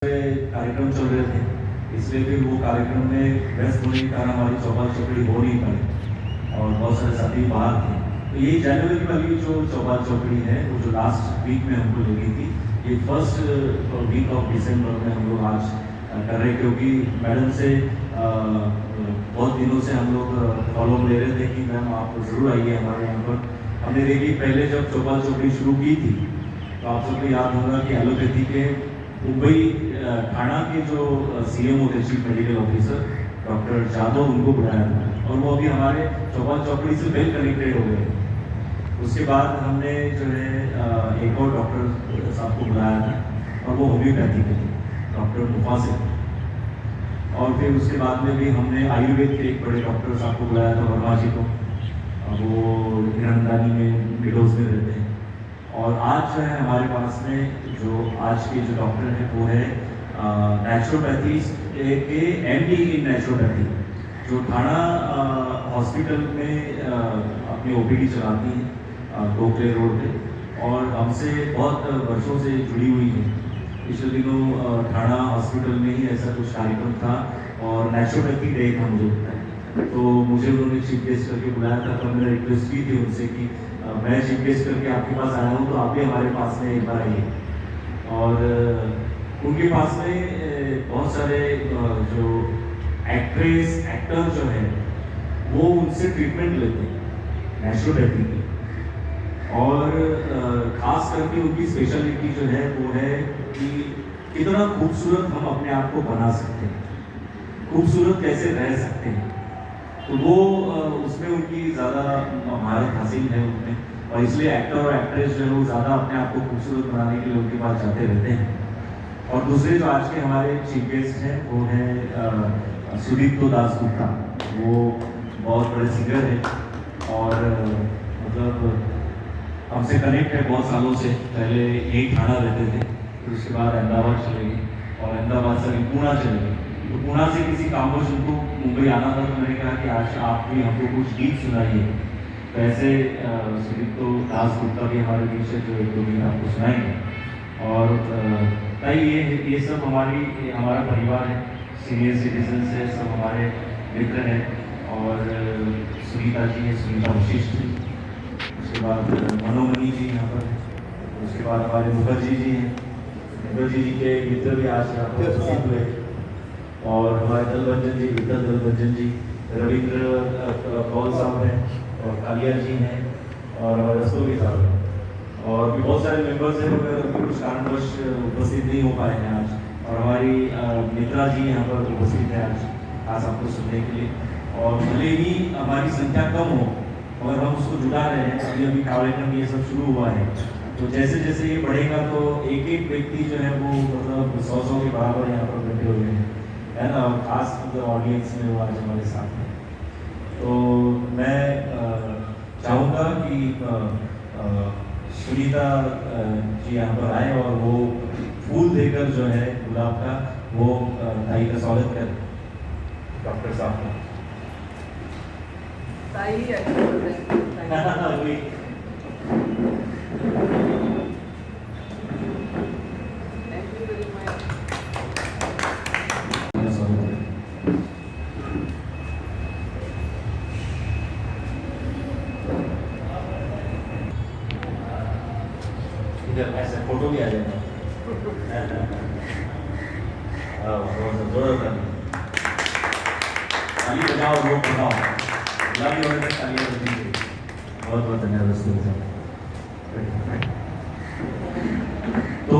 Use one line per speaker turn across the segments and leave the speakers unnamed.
कार्यक्रम चल रहे थे, इसलिए फिर वो कार्यक्रम में व्यस्त होने के कारण हमारी चौपाल चौकड़ी हो नहीं पाई और बहुत सारे साथी बाहर थे। तो ये जनवरी वाली जो चौपाल चौकड़ी है वो जो लास्ट वीक में हमको लगी थी, ये फर्स्ट वीक ऑफ दिसंबर में हम लोग आज कर रहे, क्योंकि मैडम से बहुत दिनों से हम लोग फॉलो ले रहे थे कि मैम आप ज़रूर आइए हमारे यहाँ पर। हमने देखिए पहले जब चौपाल चौकड़ी शुरू की थी तो आप सबको याद होगा कि एलोपैथी के मुंबई ठाणा के जो सीएमओ थे, chief medical officer doctor Jadhav, उनको बुलाया था और वो अभी हमारे चौपाल चौकड़ी से वेल कनेक्टेड हो गए। उसके बाद हमने जो है एक और डॉक्टर साहब को बुलाया था और वो होम्योपैथी के थे, डॉक्टर मुफासिल। और फिर उसके बाद में भी हमने आयुर्वेद के एक बड़े डॉक्टर साहब को बुलाया था, वर्मा जी को, वो हिरनदानी में विडोज में रहते हैं। और आज जो है हमारे पास में जो आज के जो डॉक्टर हैं वो है नेचुरोपैथी के एमडी इन नेचुरोपैथी, जो ठाणा हॉस्पिटल में अपनी ओपीडी चलाती हैं गोखले रोड पे, और हमसे बहुत वर्षों से जुड़ी हुई है। पिछले दिनों ठाणा हॉस्पिटल में ही ऐसा कुछ कार्यक्रम था और नेचुरोपैथी डे था मुझे लगता है, तो मुझे उन्होंने चीफ गेस्ट करके बुलाया था। तो मैंने रिक्वेस्ट की थी उनसे कि मैं चीफ गेस्ट करके आपके पास आया हूँ तो आप भी हमारे पास में एक बार आइए। और उनके पास में बहुत सारे जो एक्ट्रेस एक्टर जो है वो उनसे ट्रीटमेंट लेते हैं नेचुरोपैथी की, और खास करके उनकी स्पेशलिटी जो है वो है कि कितना खूबसूरत हम अपने आप को बना सकते हैं, खूबसूरत कैसे रह सकते हैं। तो वो उसमें उनकी ज़्यादा महारत हासिल है उनमें, और इसलिए एक्टर और एक्ट्रेस जो है वो ज़्यादा अपने आप को खूबसूरत बनाने के लिए उनके पास जाते रहते हैं। और दूसरे जो आज के हमारे चीफ गेस्ट हैं वो है सुदीप्तो दासगुप्ता। वो बहुत बड़े सिंगर हैं और मतलब हमसे कनेक्ट है बहुत सालों से। पहले यही ठाणा रहते थे, फिर उसके बाद अहमदाबाद चले गए और अहमदाबाद से पुणे चले गए। तो पुणे से किसी कामवश उनको मुंबई आना था, तो मैंने कहा कि आज आप भी हमको कुछ गीत सुनाइए। तो ऐसे सुदीप्तो दासगुप्ता भी हमारे बीच है जो एक दो गीत आपको सुनाएंगे। और भाई ये सब हमारा परिवार है, सीनियर सिटीजन है, सब हमारे मित्र हैं। और सुनीता जी है, सुनीता वशिष्ठ जी, उसके बाद मनोमणि जी यहाँ पर, उसके बाद हमारे मुखर्जी जी हैं, मुखर्जी जी के मित्र भी आज यहाँ पर उपस्थित हुए, और हमारे दलभंजन जी, विठल दलभंजन जी, रविंद्र कौल साहब हैं, और कालिया जी हैं, और हमारे रस्तोगी साहब हैं, और भी बहुत सारे मेंबर्स हैं मगर कुछ कारणवश उपस्थित नहीं हो पाए हैं आज। और हमारी मित्रा जी यहाँ पर उपस्थित है आज आपको सुनने के लिए। और भले ही हमारी संख्या कम हो और हम उसको जुटा रहे हैं, अभी कार्यक्रम ये सब शुरू हुआ है, तो जैसे जैसे ये बढ़ेगा तो एक एक व्यक्ति जो है वो मतलब 100 के बराबर यहाँ पर बैठे हुए हैं, है ना, खास मतलब ऑडियंस में वो आज हमारे साथ हैं। तो मैं चाहूँगा कि सुनीता जी यहाँ पर आए और वो फूल देकर जो है गुलाब का वो ताई का स्वागत करें, डॉक्टर साहब का। इधर ऐसे फोटो भी आ जाएगा। ताली बजाओ, लोग बजाओ, गुलाबी होने तक तालियां बजनी चाहिए। बहुत बहुत धन्यवाद दोस्तों। तो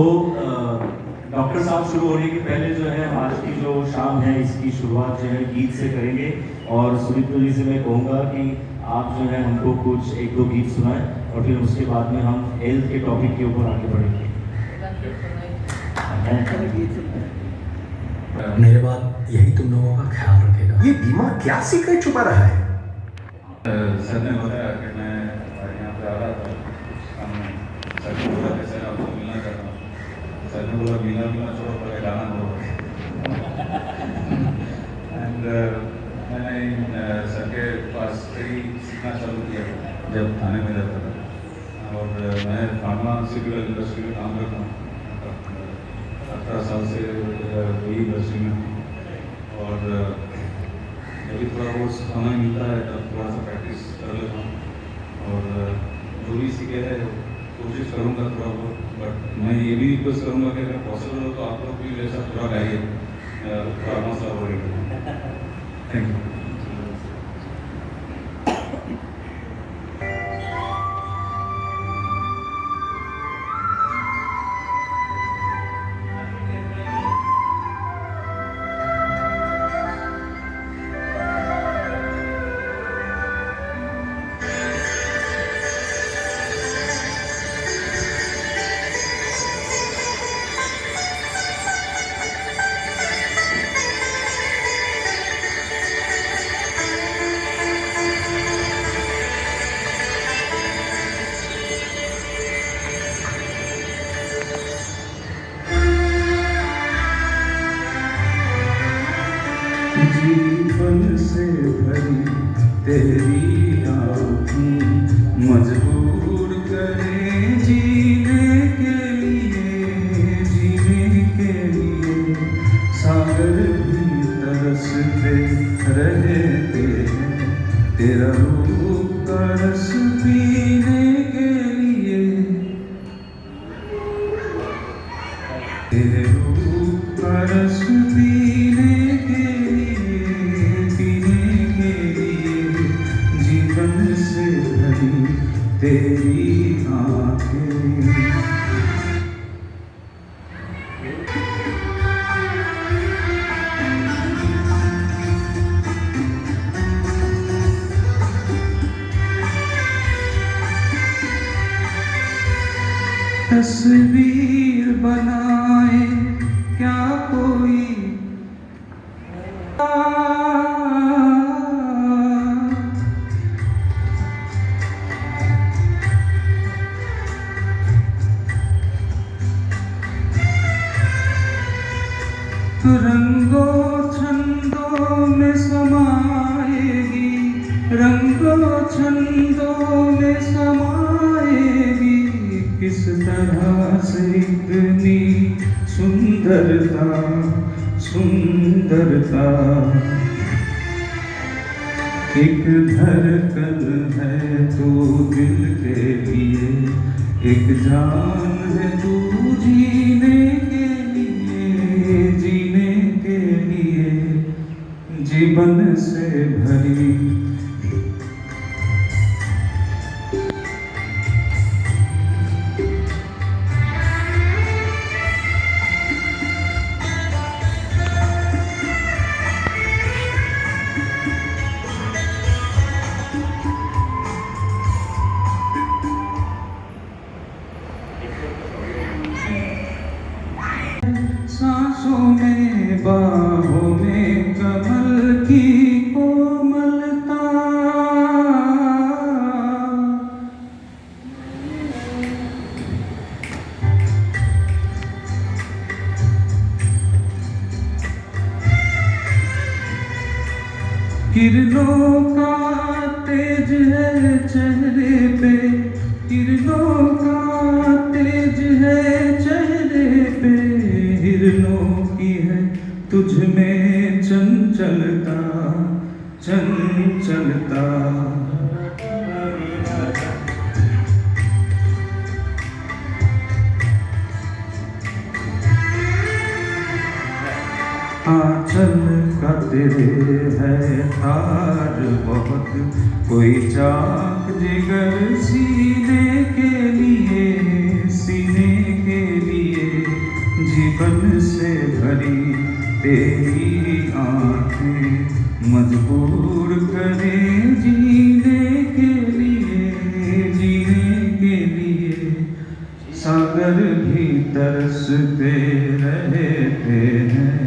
डॉक्टर साहब शुरू होने के पहले जो है आज की जो शाम है इसकी शुरुआत जो है गीत से करेंगे, और सुदीप्तो जी से मैं कहूँगा कि आप जो है हमको कुछ एक दो गीत सुनाएं, और फिर उसके बाद में हम हेल्थ के टॉपिक के ऊपर आगे बढ़ेंगे।
मेरे बाद यही तुम लोगों का ख्याल रखेगा। ये बीमा क्या सीक्रेट छुपा रहा है?
सर ने बताया कि मैं यहाँ पे आ रहा था काम में, सर ने बोला कि सर आपको मिलना चाहता हूँ। सर ने बोला मिलना छोड़ो, पहले गाना बोलो। एंड मैंने सर के पास कई सीखना चालू किया जब थाने में रहता था, और मैं फार्मास्यूटिकल इंडस्ट्री में काम करता हूँ। 18 साल से वही इंडस्ट्री में हूँ और अभी थोड़ा बहुत समय मिलता है तब थोड़ा सा प्रैक्टिस कर लेता हूँ और जो भी सीखे है कोशिश करूँगा थोड़ा बहुत, बट मैं ये भी रिक्वेस्ट करूँगा कि अगर पॉसिबल हो तो आप लोग भी मेरे साथ थोड़ा गाइए, थोड़ा मसला बढ़ेगा। Thank you.
जीवन से भरी तेरी आँखें मजबूर करे जीने के लिए सागर भी तरसते रहते हैं तेरा रूप का रस पीने के लिए, तेरे रूप का रस पीने के लिए जीवन से भरी तेरी आँखें। तस्वीर बनाए क्या कोई रंगों छंदों में समाएगी, रंगों छंदों में समाएगी, किस तरह से इतनी सुंदरता सुंदरता। एक धड़कन है तो दिल के लिए, एक जान है तू जीने के लिए, जीने के लिए जीवन से भरी सांसों में बाहों में कमल की कोमलता, किरणों का तेज है चेहरे पे, किरणों का तेज है चेहरे पे, हिरणों की है तुझ में चंचलता चंचलता। आंचल का तेरे है तार बहुत, कोई चाक जिगर सीने के लिए, सीने के लिए जीवन से भरी तेरी आँखें मजबूर करे जीने के लिए, जीने के लिए सागर भी तरसते रहते हैं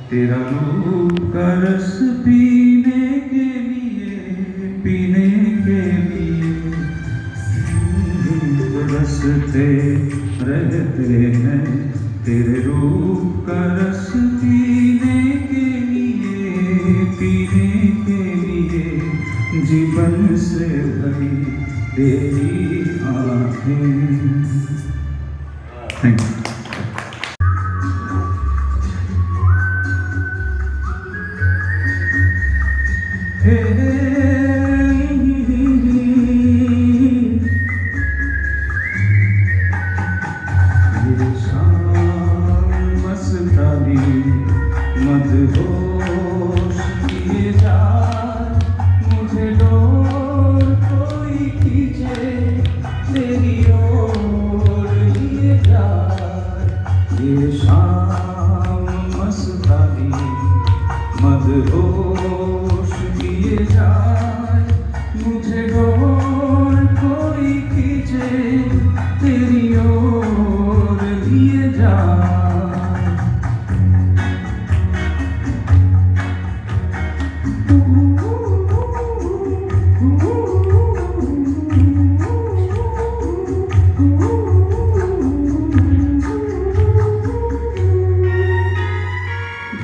तेरा रूप का रस पीने के लिए रसते रहते हैं तेरे रूप का रस पीने के लिए जीवन से भरी तेरी आँखें। Thank you.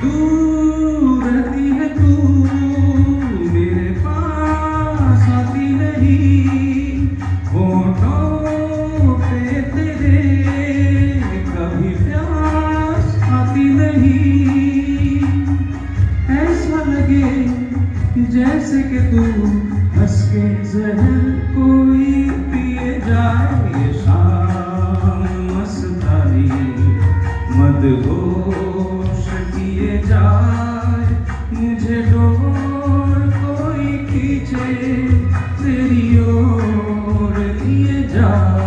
दूर रहती है तू, मेरे पास आती नहीं, होठों पे तेरे कभी प्यास आती नहीं। ऐसा लगे जैसे कि तू हंस के जहर कोई पिए जाए। ये शाम मस्तानी मदहोश किए जाए, मुझे डोर कोई खींचे तेरी ओर लिए जाए।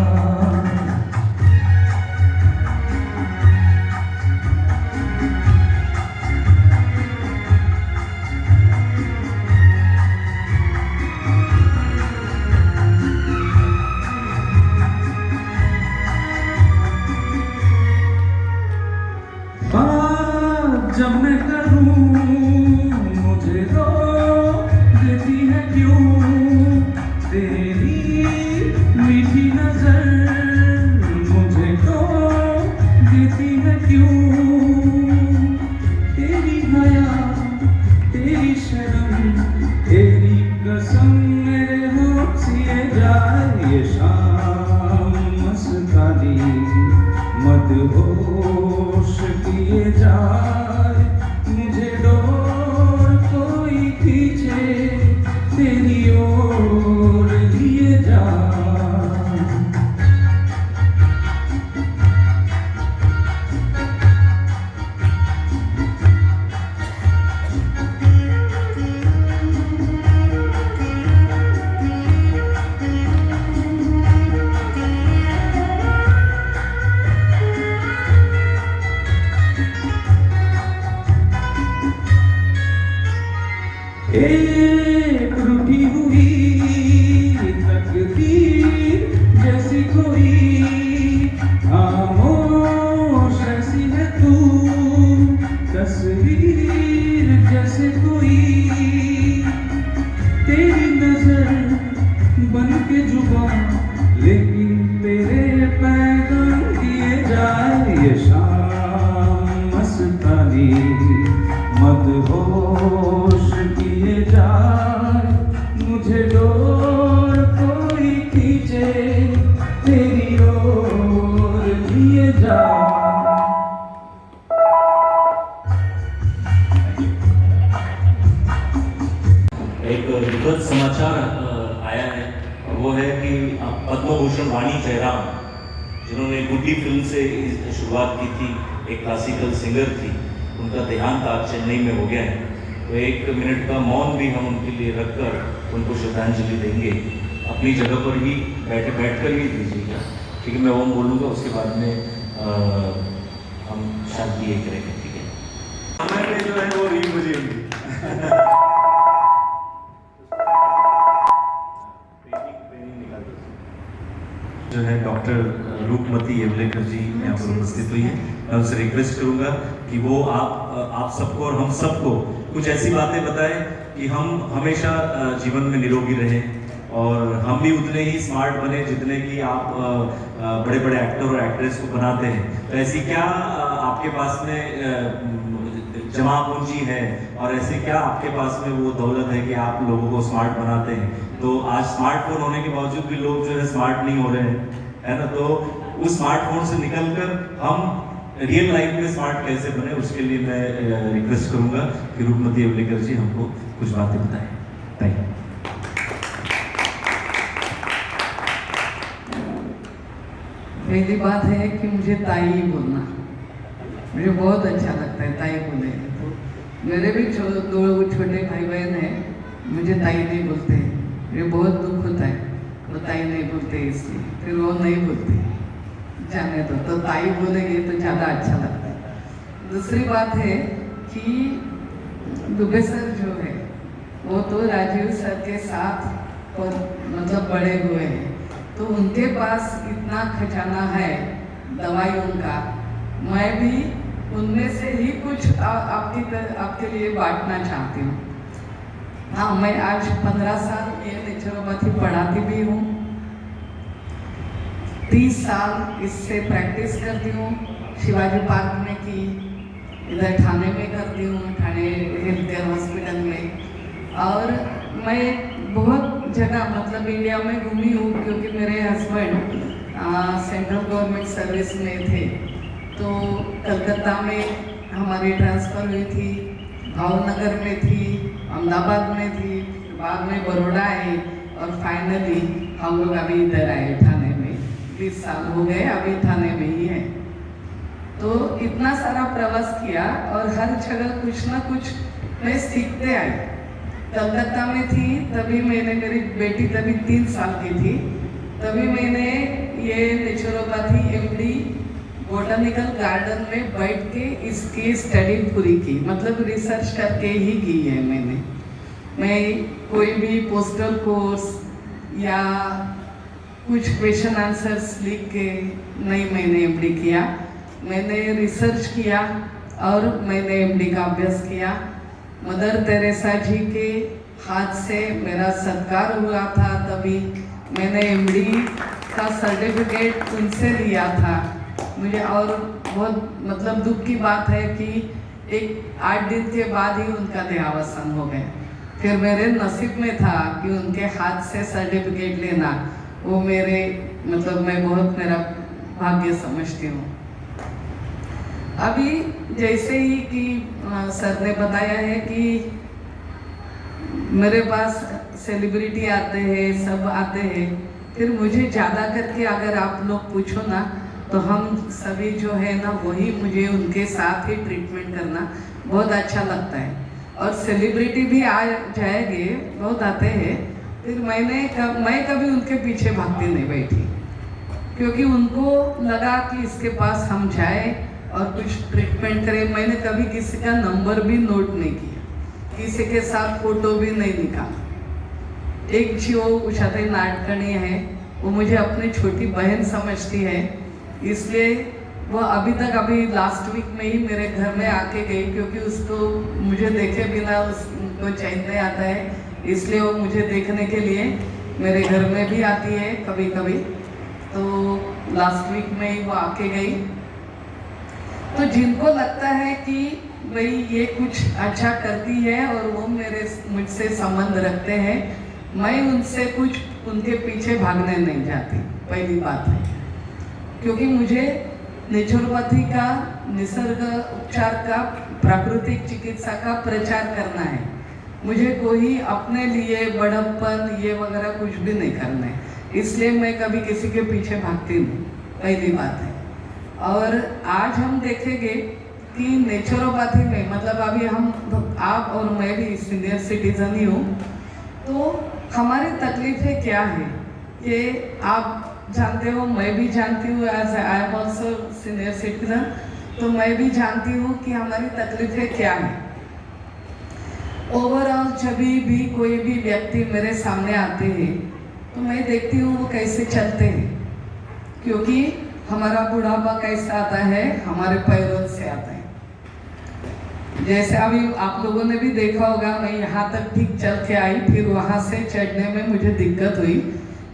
बात जब मैं करूं मुझे रोक देती है क्यों, तेरी मीठी नजर मुझे रोक देती है क्यों। तेरी हया तेरी शर्म तेरी कसम मेरे होठ सिए जाए। ये शाम मस्तानी मदहोश किए जाए, मुझे डोर कोई खींचे तेरी ओर लिए जाए। एक रूठी हुई तकदीर जैसी कोई, खामोश ऐसी है तू तस्वीर जैसे कोई। तेरी नजर बन के जुबान लेकिन तेरे पैगाम दिए जाए। ये शाम मस्तानी मदहोश किए जाए, मुझे डोर कोई खींचे तेरी ओर लिए जाए।
एक दुखद समाचार आया है, वो है कि पद्म भूषण वाणी जयराम, जिन्होंने गुड्डी फिल्म से शुरुआत की थी, एक क्लासिकल सिंगर थी, उनका देहांत आज चेन्नई में हो गया है। तो 1 मिनट का मौन भी हम उनके लिए रखकर उनको श्रद्धांजलि देंगे। अपनी जगह पर ही बैठकर ही दीजिएगा, ठीक है। मैं ओम बोलूँगा, उसके बाद में हम शांति ये करेंगे, ठीक है।
समय जो है वो रील बजी होगी।
जो है डॉक्टर रूपमती येवलेकर जी यहाँ पर उपस्थित हुई है। मैं उनसे रिक्वेस्ट करूंगा कि वो आप सबको और हम सबको कुछ ऐसी बातें बताएं कि हम हमेशा जीवन में निरोगी रहें और हम भी उतने ही स्मार्ट बने जितने कि आप बड़े बड़े एक्टर और एक्ट्रेस को बनाते हैं। तो ऐसी क्या आपके पास में जमा पूंजी है और ऐसे क्या आपके पास में वो दौलत है कि आप लोगों को स्मार्ट बनाते हैं। तो आज स्मार्टफोन होने के बावजूद भी लोग जो है स्मार्ट नहीं हो रहे हैं, है ना। तो उस स्मार्टफोन से निकलकर हम रियल लाइफ में स्मार्ट कैसे बने, उसके लिए मैं रिक्वेस्ट करूंगा कि रूपमती येवलेकर जी हमको कुछ बातें बताएं। Thank you.
पहली बात है कि मुझे ताई बोलना मुझे बहुत अच्छा लगता है। ताई बोले तो मेरे भी 2 छोटे भाई बहन हैं, मुझे ताई नहीं बोलते, मुझे बहुत दुख होता है। वो ताई नहीं बोलते इसलिए फिर वो नहीं बोलते, जाने दो। तो ताई बोलेंगे तो ज़्यादा अच्छा लगता है। दूसरी बात है कि दुबे सर जो है वो तो राजीव सर के साथ मतलब बड़े हुए हैं, तो उनके पास इतना खजाना है दवाइयों का। मैं भी उनमें से ही कुछ आपके लिए बांटना चाहती हूँ। हाँ, मैं आज 15 साल ये नेचुरोपैथी पढ़ाती भी हूँ, 30 साल इससे प्रैक्टिस करती हूँ। शिवाजी पार्क में की, इधर ठाणे में करती हूँ, ठाणे हेल्थ केयर हॉस्पिटल में। और मैं बहुत जगह मतलब इंडिया में घूमी हूँ, क्योंकि मेरे हस्बैंड सेंट्रल गवर्नमेंट सर्विस में थे। तो कलकत्ता में हमारी ट्रांसफ़र हुई थी, भावनगर में थी, अहमदाबाद में थी, बाद में बड़ौदा आए और फाइनली हम लोग अभी इधर आए ठाणे में। 20 साल हो गए, अभी ठाणे में ही है। तो इतना सारा प्रवास किया और हर जगह कुछ ना कुछ मैं सीखते आई। कलकत्ता में थी तभी मैंने, मेरी बेटी तभी 3 साल की थी, तभी मैंने ये नेचुरोपैथी MD बोटनिकल गार्डन में बैठ के इसकी स्टडी पूरी की, मतलब रिसर्च करके ही की है मैंने। मैं कोई भी पोस्टल कोर्स या कुछ क्वेश्चन आंसर्स लिख के नहीं मैंने MD किया, मैंने रिसर्च किया और मैंने MD का अभ्यास किया। मदर तेरेसा जी के हाथ से मेरा सत्कार हुआ था, तभी मैंने MD का सर्टिफिकेट उनसे लिया था। मुझे और बहुत मतलब दुख की बात है कि एक 8 दिन के बाद ही उनका देहावसान हो गया। फिर मेरे नसीब में था कि उनके हाथ से सर्टिफिकेट लेना, वो मेरे मतलब मैं बहुत मेरा भाग्य समझती हूँ। अभी जैसे ही कि सर ने बताया है कि मेरे पास सेलिब्रिटी आते हैं, सब आते हैं, फिर मुझे ज़्यादा करके अगर आप लोग पूछो ना तो हम सभी जो है ना वही मुझे उनके साथ ही ट्रीटमेंट करना बहुत अच्छा लगता है। और सेलिब्रिटी भी आ जाएंगे, बहुत आते हैं, फिर मैं कभी उनके पीछे भागती नहीं बैठी, क्योंकि उनको लगा कि इसके पास हम जाए और कुछ ट्रीटमेंट करें। मैंने कभी किसी का नंबर भी नोट नहीं किया, किसी के साथ फोटो भी नहीं निकाला। एक जो उषाताई नाडकर्णी है, वो मुझे अपनी छोटी बहन समझती है, इसलिए वो अभी तक अभी लास्ट वीक में ही मेरे घर में आके गई, क्योंकि उसको मुझे देखे बिना उसको चैन नहीं आता है, इसलिए वो मुझे देखने के लिए मेरे घर में भी आती है कभी कभी। तो लास्ट वीक में ही वो आके गई। तो जिनको लगता है कि भाई ये कुछ अच्छा करती है और वो मुझसे संबंध रखते हैं, मैं उनसे कुछ उनके पीछे भागने नहीं जाती, पहली बात है। क्योंकि मुझे नेचुरोपैथी का, निसर्ग उपचार का, प्राकृतिक चिकित्सा का प्रचार करना है। मुझे कोई अपने लिए बड़प्पन ये वगैरह कुछ भी नहीं करना है, इसलिए मैं कभी किसी के पीछे भागती नहीं, पहली बात है। और आज हम देखेंगे कि नेचुरोपैथी में मतलब अभी हम, आप और मैं भी सीनियर सिटीजन ही हूँ, तो हमारी तकलीफें क्या है कि आप जानते हो, मैं भी जानती हूँ, as I am also senior citizen, तो मैं भी जानती हूँ कि हमारी तकलीफें क्या है। ओवरऑल जब भी कोई भी व्यक्ति मेरे सामने आते हैं तो मैं देखती हूँ वो कैसे चलते हैं, क्योंकि हमारा बुढ़ापा कैसा आता है, हमारे पैरों से आता है। जैसे अभी आप लोगों ने भी देखा होगा, मैं यहाँ तक ठीक चल के आई, फिर वहाँ से चढ़ने में मुझे दिक्कत हुई।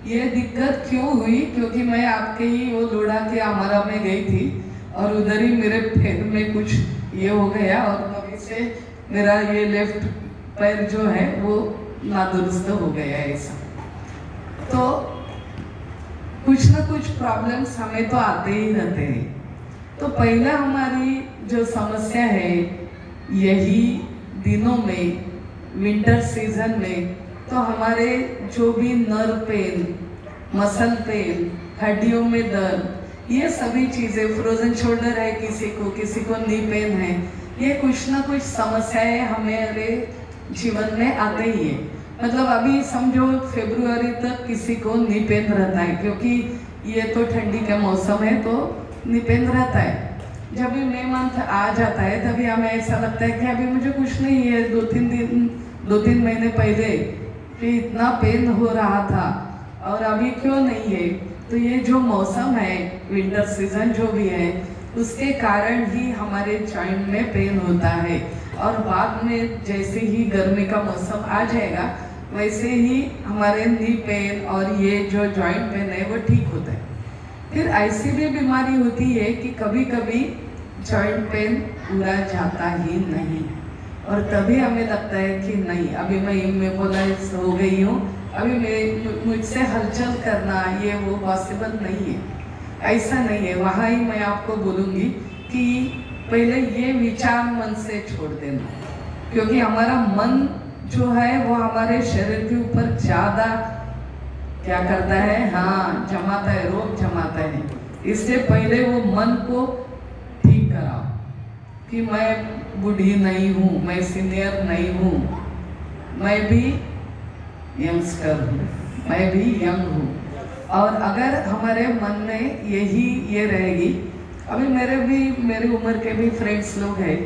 ये दिक्कत क्यों हुई? क्योंकि मैं आपके ही वो लोढ़ा के आमरा में गई थी और उधर ही मेरे पैर में कुछ ये हो गया और तभी से मेरा ये लेफ्ट पैर जो है वो नादुरुस्त हो गया है ऐसा। तो कुछ ना कुछ प्रॉब्लम्स हमें तो आते ही रहते हैं। तो पहला हमारी जो समस्या है यही दिनों में, विंटर सीजन में, तो हमारे जो भी नर्व पेन, मसल पेन, हड्डियों में दर्द, ये सभी चीज़ें, फ्रोजन शोल्डर है किसी को नी पेन है, ये कुछ ना कुछ समस्याएं हमारे जीवन में आते ही है। मतलब अभी समझो फरवरी तक किसी को नी पेन रहता है, क्योंकि ये तो ठंडी का मौसम है तो नी पेन रहता है। जब भी मई मंथ आ जाता है तभी हमें ऐसा लगता है कि अभी मुझे कुछ नहीं है, 2-3 महीने पहले कि इतना पेन हो रहा था और अभी क्यों नहीं है। तो ये जो मौसम है, विंटर सीजन जो भी है, उसके कारण ही हमारे जॉइंट में पेन होता है। और बाद में जैसे ही गर्मी का मौसम आ जाएगा वैसे ही हमारे नी पेन और ये जो जॉइंट पेन है वो ठीक होता है। फिर ऐसी भी बीमारी होती है कि कभी कभी जॉइंट पेन पूरा जाता ही नहीं। और तभी हमें लगता है कि नहीं, अभी मैं इमोबिलाइज हो गई हूँ, अभी मैं मुझसे हलचल करना ये वो पॉसिबल नहीं है। ऐसा नहीं है। वहाँ ही मैं आपको बोलूँगी कि पहले ये विचार मन से छोड़ देना, क्योंकि हमारा मन जो है वो हमारे शरीर के ऊपर ज़्यादा क्या करता है, हाँ जमाता है, रोग जमाता है। इसलिए पहले वो मन को ठीक कराओ कि मैं बूढ़ी नहीं हूँ, मैं सीनियर नहीं हूँ, मैं भी यंगस्टर हूँ, मैं भी यंग हूँ। और अगर हमारे मन में यही ये रहेगी, अभी मेरी उम्र के भी फ्रेंड्स लोग हैं,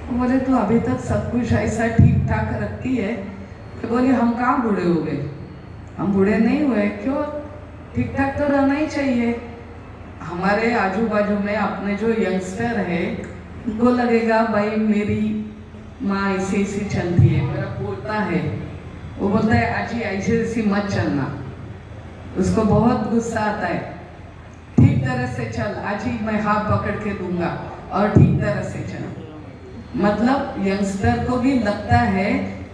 वो बोले तो अभी तक सब कुछ ऐसा ठीक ठाक रखती है, तो बोले हम कहाँ बूढ़े हो गए, हम बूढ़े नहीं हुए, क्यों, ठीक ठाक तो रहना ही चाहिए। हमारे आजू बाजू में अपने जो यंगस्टर है उनको लगेगा भाई मेरी माँ ऐसे ऐसी चलती है, मेरा पोता है वो बोलता है आजी ऐसे ऐसी मत चलना, उसको बहुत गुस्सा आता है, ठीक तरह से चल आजी, मैं हाथ पकड़ के दूंगा और ठीक तरह से चल। मतलब यंगस्टर को भी लगता है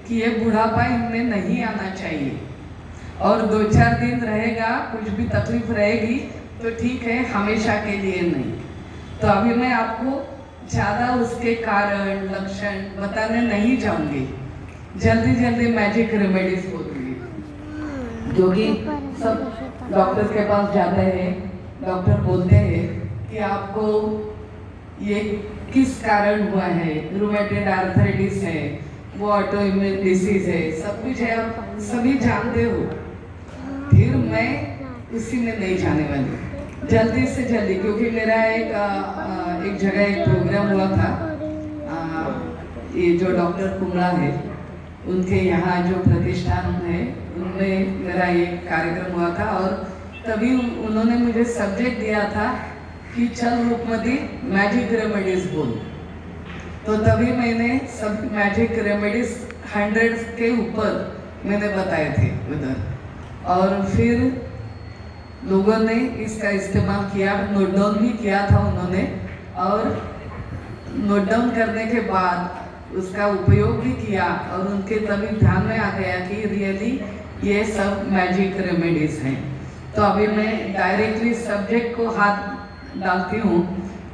कि ये बुढ़ापा इनमें नहीं आना चाहिए, और 2-4 दिन रहेगा, कुछ भी तकलीफ रहेगी तो ठीक है, हमेशा के लिए नहीं। तो अभी मैं आपको ज़्यादा उसके कारण लक्षण बताने नहीं जाऊंगी, जल्दी जल्दी मैजिक रेमेडीज बोलूँगी, क्योंकि सब डॉक्टर के पास जाते हैं, डॉक्टर बोलते हैं कि आपको ये किस कारण हुआ है, रूमेटॉइड आर्थराइटिस है, वो ऑटो इम्यून डिसीज है, सब कुछ है, आप सभी जानते हो। फिर मैं उसी में नहीं जाने वाली, जल्दी से जल्दी, क्योंकि मेरा एक जगह एक प्रोग्राम हुआ था, ये जो डॉक्टर कुमड़ा है उनके यहाँ जो प्रतिष्ठान है उनमें मेरा एक कार्यक्रम हुआ था, और तभी उन्होंने मुझे सब्जेक्ट दिया था कि चल रूपमती मैजिक रेमेडीज बोल। तो तभी मैंने सब मैजिक रेमेडीज 100 के ऊपर मैंने बताए थे उधर, और फिर लोगों ने इसका इस्तेमाल किया, नोट डाउन भी किया था उन्होंने, और नोट डाउन करने के बाद उसका उपयोग भी किया, और उनके तभी ध्यान में आ गया कि रियली ये सब मैजिक रेमेडीज हैं। तो अभी मैं डायरेक्टली सब्जेक्ट को हाथ डालती हूँ,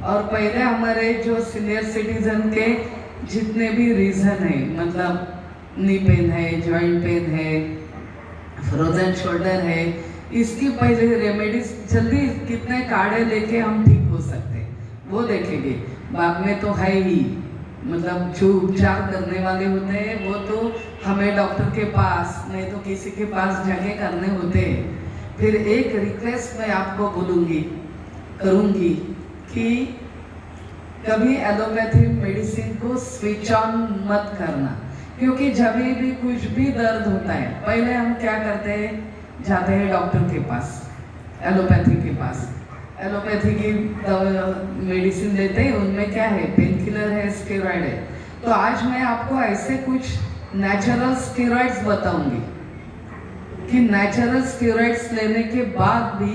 और पहले हमारे जो सीनियर सिटीजन के जितने भी रीज़न है, मतलब नी पेन है, जॉइंट पेन है, फ्रोजन शोल्डर है, इसकी पहले रेमेडीज जल्दी कितने काढ़े लेके हम ठीक हो सकते हैं वो देखेंगे। बाद में तो है ही, मतलब जो उपचार करने वाले होते हैं वो तो हमें डॉक्टर के पास नहीं तो किसी के पास जाके करने होते हैं। फिर एक रिक्वेस्ट मैं आपको करूँगी कि कभी एलोपैथी मेडिसिन को स्विच ऑन मत करना, क्योंकि जब भी कुछ भी दर्द होता है पहले हम क्या करते हैं, जाते हैं डॉक्टर के पास, एलोपैथी के पास, एलोपैथी की मेडिसिन लेते हैं, उनमें क्या है, पेन किलर है, स्टेरॉइड है। तो आज मैं आपको ऐसे कुछ नेचुरल स्टेरॉइड्स बताऊंगी कि नेचुरल स्टेरॉइड्स लेने के बाद भी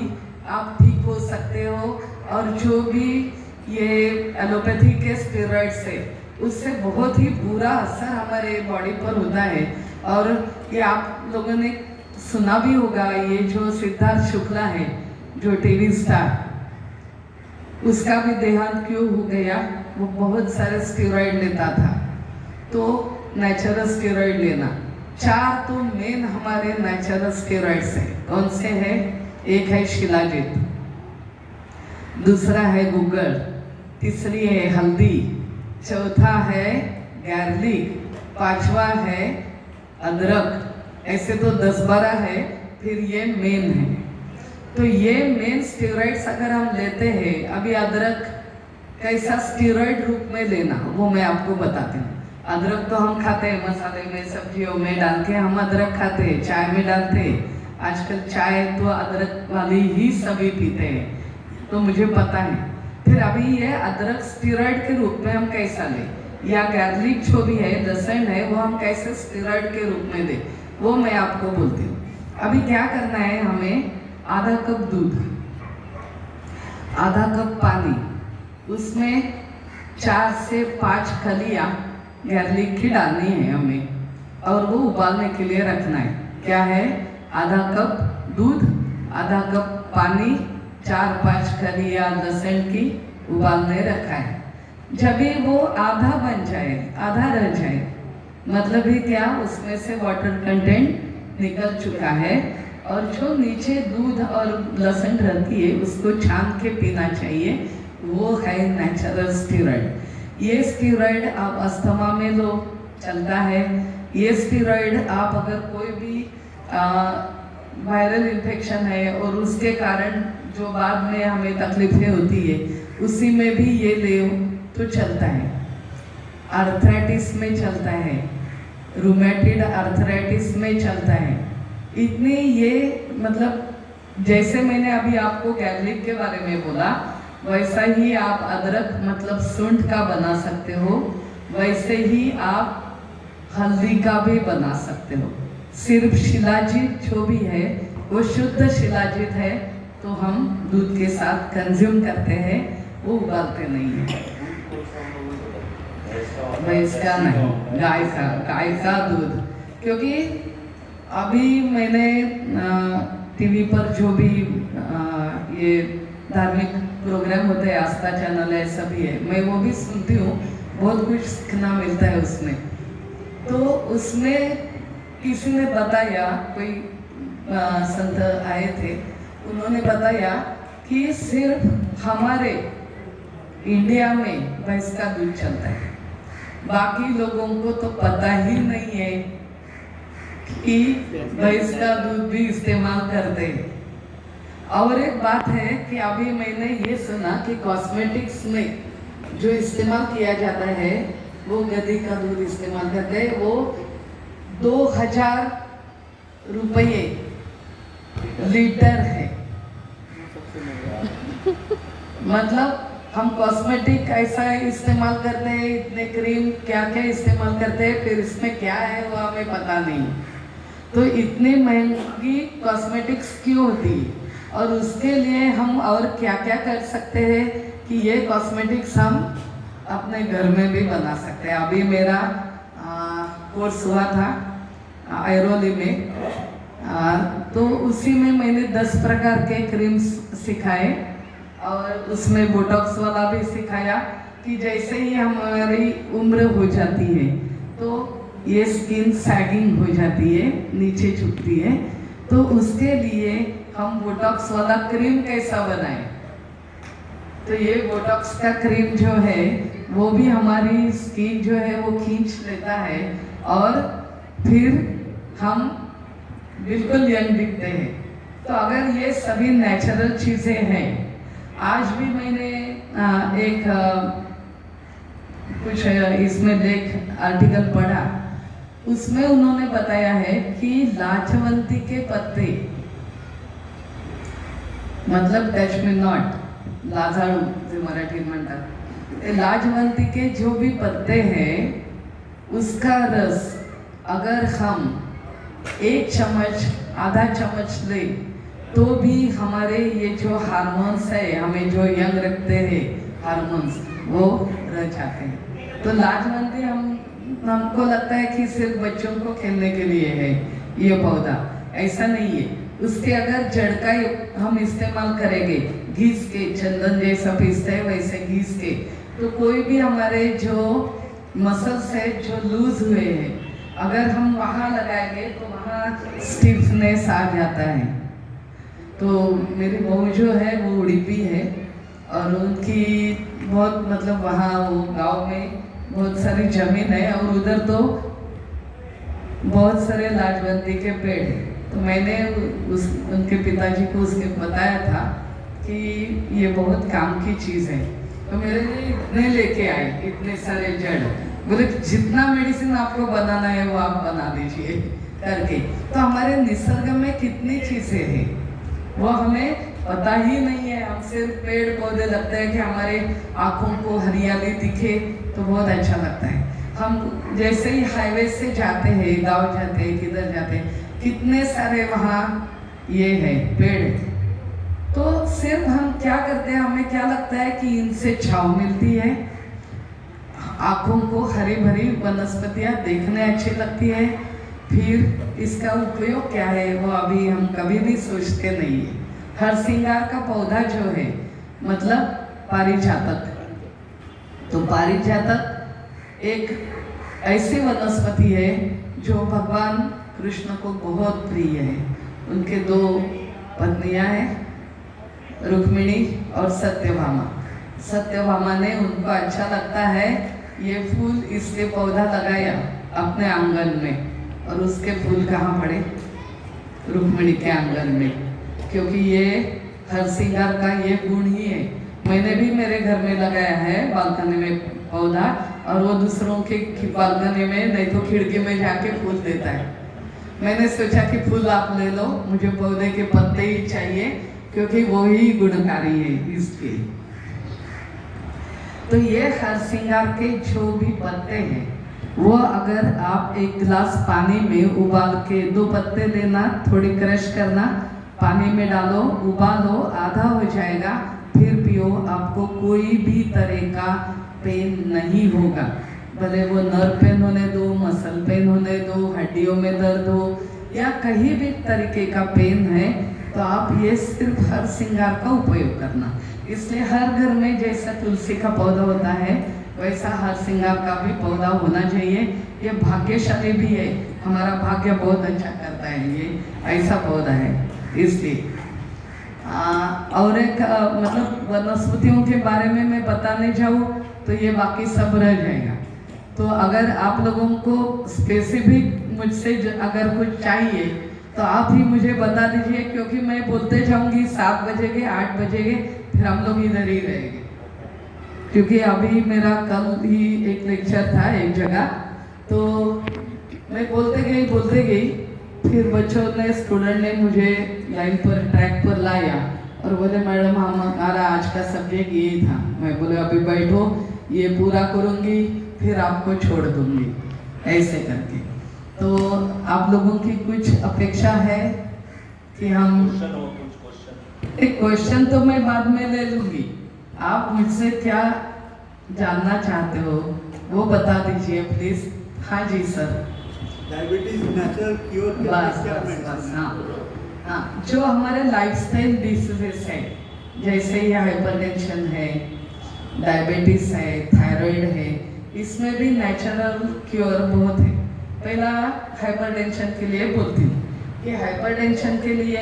आप ठीक हो सकते हो, और जो भी ये एलोपैथी के स्टेरॉइड्स है उससे बहुत ही बुरा असर हमारे बॉडी पर होता है। और ये आप लोगों ने सुना भी होगा, ये जो सिद्धार्थ शुक्ला है जो टीवी स्टार, उसका भी देहांत क्यों हो गया, वो बहुत सारे स्टेरॉइड लेता था। तो नेचुरल स्टेरॉइड लेना, 4 तो मेन हमारे नेचुरल स्टेरॉइड्स हैं। कौन से हैं? एक है शिलाजीत, दूसरा है गुग्गल, तीसरी है हल्दी, चौथा है गार्लिक, 5वां है अदरक। ऐसे तो 10-12 है, फिर ये मेन है। तो ये मेन स्टेरॉइड्स अगर हम लेते हैं, अभी अदरक कैसा स्टेरॉइड रूप में लेना वो मैं आपको बताती हूँ। अदरक तो हम खाते हैं मसाले में, सब्जियों में डाल के हम अदरक खाते हैं, चाय में डालते हैं। आजकल चाय तो अदरक वाली ही सभी पीते हैं, तो मुझे पता है। फिर अभी ये अदरक स्टेरॉइड के रूप में हम कैसा लें, या गार्लिक जो भी है, लहसुन है, वो हम कैसे स्टेरॉइड के रूप में दें, वो मैं आपको बोलती हूँ। अभी क्या करना है, हमें आधा कप दूध, आधा कप पानी, उसमें 4 से 5 कलियां गार्लिक की डालनी है हमें और वो उबालने के लिए रखना है। क्या है? आधा कप दूध, आधा कप पानी, 4-5 कलियां लहसुन की उबालने रखा है। जब भी वो आधा बन जाए, आधा रह जाए, मतलब ही क्या, उसमें से वाटर कंटेंट निकल चुका है और जो नीचे दूध और लहसुन रहती है उसको छान के पीना चाहिए। वो है नेचुरल स्टीरॉइड। ये स्टीरॉइड आप अस्थमा में लो, चलता है। ये स्टीरॉइड आप अगर कोई भी वायरल इन्फेक्शन है और उसके कारण जो बाद में हमें तकलीफें होती है उसी में भी ये ले तो चलता है। आर्थराइटिस में चलता है, रूमेटिड आर्थराइटिस में चलता है। इतनी ये मतलब जैसे मैंने अभी आपको गार्लिक के बारे में बोला वैसा ही आप अदरक मतलब सूंठ का बना सकते हो, वैसे ही आप हल्दी का भी बना सकते हो। सिर्फ शिलाजीत जो भी है वो शुद्ध शिलाजीत है तो हम दूध के साथ कंज्यूम करते हैं, वो उबालते नहीं है। भैंस का नहीं, गाय का दूध। क्योंकि अभी मैंने टीवी पर जो भी ये धार्मिक प्रोग्राम होते हैं, आस्था चैनल है, सभी है, मैं वो भी सुनती हूँ, बहुत कुछ सीखना मिलता है उसमें। तो उसमें किसी ने बताया, कोई संत आए थे, उन्होंने बताया कि सिर्फ हमारे इंडिया में भैंस का दूध चलता है, बाकी लोगों को तो पता ही नहीं है कि भैंस का दूध भी इस्तेमाल करते हैं। और एक बात है कि अभी मैंने ये सुना कि कॉस्मेटिक्स में जो इस्तेमाल किया जाता है वो गधी का दूध इस्तेमाल करते हैं। वो 2000 रुपये लीटर है। मतलब हम कॉस्मेटिक ऐसा इस्तेमाल करते हैं, इतने क्रीम क्या क्या इस्तेमाल करते हैं, फिर इसमें क्या है वो हमें पता नहीं। तो इतनी महंगी कॉस्मेटिक्स क्यों होती है और उसके लिए हम और क्या क्या कर सकते हैं कि ये कॉस्मेटिक्स हम अपने घर में भी बना सकते हैं। अभी मेरा कोर्स हुआ था आयरोली में, तो उसी में मैंने 10 प्रकार के क्रीम्स सिखाए और उसमें बोटॉक्स वाला भी सिखाया कि जैसे ही हमारी उम्र हो जाती है तो ये स्किन सैगिंग हो जाती है, नीचे झुकती है, तो उसके लिए हम बोटॉक्स वाला क्रीम कैसा बनाएं। तो ये बोटॉक्स का क्रीम जो है वो भी हमारी स्किन जो है वो खींच लेता है और फिर हम बिल्कुल यंग दिखते हैं। तो अगर ये सभी नेचुरल चीज़ें हैं, आज भी मैंने एक कुछ इसमें लेख आर्टिकल पढ़ा, उसमें उन्होंने बताया है कि लाजवंती के पत्ते, मतलब टच मी नॉट, लाजाळू जे मराठीत म्हणतात, ते लाजवंती के जो भी पत्ते हैं उसका रस अगर हम 1 चम्मच आधा चम्मच ले तो भी हमारे ये जो हार्मोन्स है, हमें जो यंग रखते हैं हार्मोन्स, वो रह जाते हैं। तो लाजवंती हमको लगता है कि सिर्फ बच्चों को खेलने के लिए है ये पौधा, ऐसा नहीं है। उसके अगर जड़ का हम इस्तेमाल करेंगे, घिस के, चंदन जैसा पीसते हैं वैसे घिस के, तो कोई भी हमारे जो मसल्स है जो लूज हुए हैं, अगर हम वहाँ लगाएंगे तो वहाँ स्टिफनेस आ जाता है। तो मेरी बहू जो है वो उड़ीपी है और उनकी बहुत मतलब वहाँ वो गांव में बहुत सारी ज़मीन है और उधर तो बहुत सारे लाजवंती के पेड़ हैं। तो मैंने उनके पिताजी को उसके बताया था कि ये बहुत काम की चीज़ है। तो मेरे लिए इतने लेके आए, इतने सारे जड़, बोले जितना मेडिसिन आपको बनाना है वो आप बना दीजिए करके। तो हमारे निसर्ग में कितनी चीज़ें हैं वो हमें पता ही नहीं है। हम सिर्फ पेड़ पौधे लगते हैं कि हमारे आँखों को हरियाली दिखे तो बहुत अच्छा लगता है। हम जैसे ही हाईवे से जाते हैं, गांव जाते हैं, किधर जाते हैं, कितने सारे वहाँ ये है पेड़, तो सिर्फ हम क्या करते हैं, हमें क्या लगता है कि इनसे छाँव मिलती है, आँखों को हरी भरी वनस्पतियाँ देखने अच्छी लगती है, फिर इसका उपयोग क्या है वो अभी हम कभी भी सोचते नहीं है। हर श्रृंगार का पौधा जो है मतलब पारिजातक, तो पारिजातक एक ऐसी वनस्पति है जो भगवान कृष्ण को बहुत प्रिय है। उनके 2 पत्नियां हैं, रुक्मिणी और सत्यभामा। सत्यभामा ने उनको अच्छा लगता है ये फूल, इसलिए पौधा लगाया अपने आंगन में, और उसके फूल कहाँ पड़े? रुक्मिणी के आंगन में, क्योंकि ये हर श्रृंगार का ये गुण ही है। मैंने भी मेरे घर में लगाया है बालकनी में पौधा, और वो दूसरों के बालकनी में नहीं तो खिड़की में जाके फूल देता है। मैंने सोचा कि फूल आप ले लो, मुझे पौधे के पत्ते ही चाहिए क्योंकि वो ही गुणकारी है इसके। तो ये हर श्रृंगार के जो भी पत्ते हैं वो अगर आप एक गिलास पानी में उबाल के 2 पत्ते लेना, थोड़ी क्रश करना, पानी में डालो, उबालो, आधा हो जाएगा, फिर पियो, आपको कोई भी तरह का पेन नहीं होगा। भले वो नर्व पेन होने दो, मसल पेन होने दो, हड्डियों में दर्द हो या कहीं भी तरीके का पेन है, तो आप ये सिर्फ हर श्रृंगार का उपयोग करना। इसलिए हर घर में जैसा तुलसी का पौधा होता है वैसा हर श्रृंगार का भी पौधा होना चाहिए। ये भाग्यशाली भी है, हमारा भाग्य बहुत अच्छा करता है, ये ऐसा पौधा है। इसलिए और एक मतलब वनस्पतियों के बारे में मैं बताने जाऊँ तो ये बाकी सब रह जाएगा। तो अगर आप लोगों को स्पेसिफिक मुझसे अगर कुछ चाहिए तो आप ही मुझे बता दीजिए, क्योंकि मैं बोलते जाऊंगी 7 बजेगे 8 बजेगे, फिर हम लोग इधर ही रहेंगे। क्योंकि अभी मेरा कल ही एक लेक्चर था एक जगह, तो मैं बोलते गई, फिर बच्चों ने, स्टूडेंट ने मुझे लाइन पर, ट्रैक पर लाया और बोले मैडम हमारा आज का सब्जेक्ट ये था। मैं बोले अभी बैठो, ये पूरा करूँगी फिर आपको छोड़ दूँगी, ऐसे करके। तो आप लोगों की कुछ अपेक्षा है कि हम एक क्वेश्चन तो मैं बाद में ले लूँगी, आप मुझसे क्या जानना चाहते हो वो बता दीजिए प्लीज़। हाँ जी सर।
डायबिटीज नेचुरल क्योर के
बस
क्या
बस
मेडिसिन
बस
है?
हाँ, जो हमारे लाइफस्टाइल डिसीजेस है, जैसे ये हाइपरटेंशन है, डायबिटीज है, थायराइड है, इसमें भी नेचुरल क्योर बहुत है। पहला हाइपरटेंशन के लिए बोलती हूँ कि हाइपरटेंशन के लिए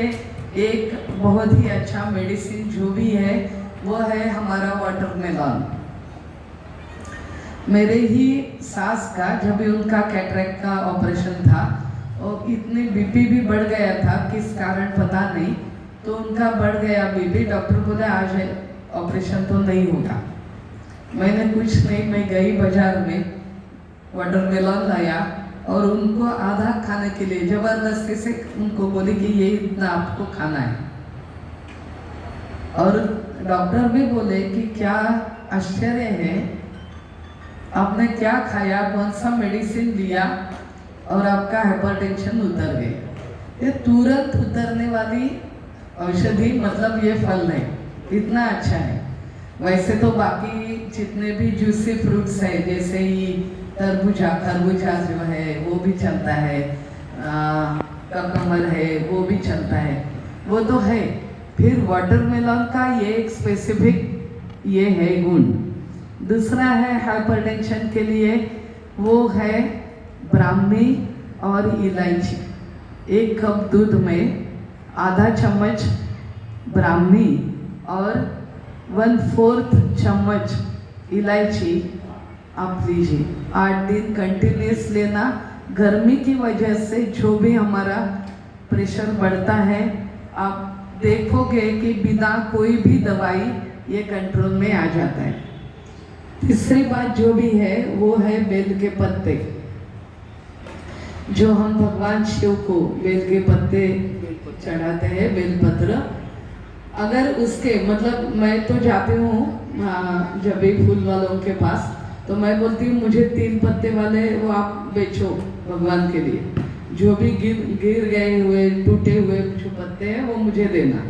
एक बहुत ही अच्छा मेडिसिन जो भी है वो है हमारा वाटरमेलन। मेरे ही सास का जब भी उनका कैटरेक्ट का ऑपरेशन था और इतनी बीपी भी बढ़ गया था, किस कारण पता नहीं, तो उनका बढ़ गया बीपी। डॉक्टर बोले आज ऑपरेशन तो नहीं होगा। मैंने कुछ नहीं, मैं गई बाजार में, वाटरमेलन लाया और उनको आधा खाने के लिए जबरदस्ती से उनको बोली कि ये इतना आपको खाना है। और डॉक्टर भी बोले कि क्या आश्चर्य है, आपने क्या खाया, कौन सा मेडिसिन लिया और आपका हाइपरटेंशन उतर गया। ये तुरंत उतरने वाली औषधि, मतलब ये फल है, इतना अच्छा है। वैसे तो बाकी जितने भी जूसी फ्रूट्स है, जैसे ही तरबूजा, खरबूजा जो है वो भी चलता है, ककम्बर है वो भी चलता है, वो तो है। फिर वाटरमेलन का ये एक स्पेसिफिक ये है गुण। दूसरा है हाइपरटेंशन के लिए, वो है ब्राह्मी और इलायची। 1 कप दूध में आधा चम्मच ब्राह्मी और 1/4 चम्मच इलायची आप लीजिए। 8 दिन कंटिन्यूस लेना। गर्मी की वजह से जो भी हमारा प्रेशर बढ़ता है, आप देखोगे कि बिना कोई भी दवाई ये कंट्रोल में आ जाता है। तीसरी बात जो भी है वो है बेल के पत्ते, जो हम भगवान शिव को बेल के पत्ते चढ़ाते हैं, बेलपत्र। अगर उसके मतलब मैं तो जाती हूँ जब भी फूल वालों के पास, तो मैं बोलती हूँ मुझे 3 पत्ते वाले वो आप बेचो भगवान के लिए। जो भी गिर गए हुए टूटे हुए जो पत्ते हैं वो मुझे देना।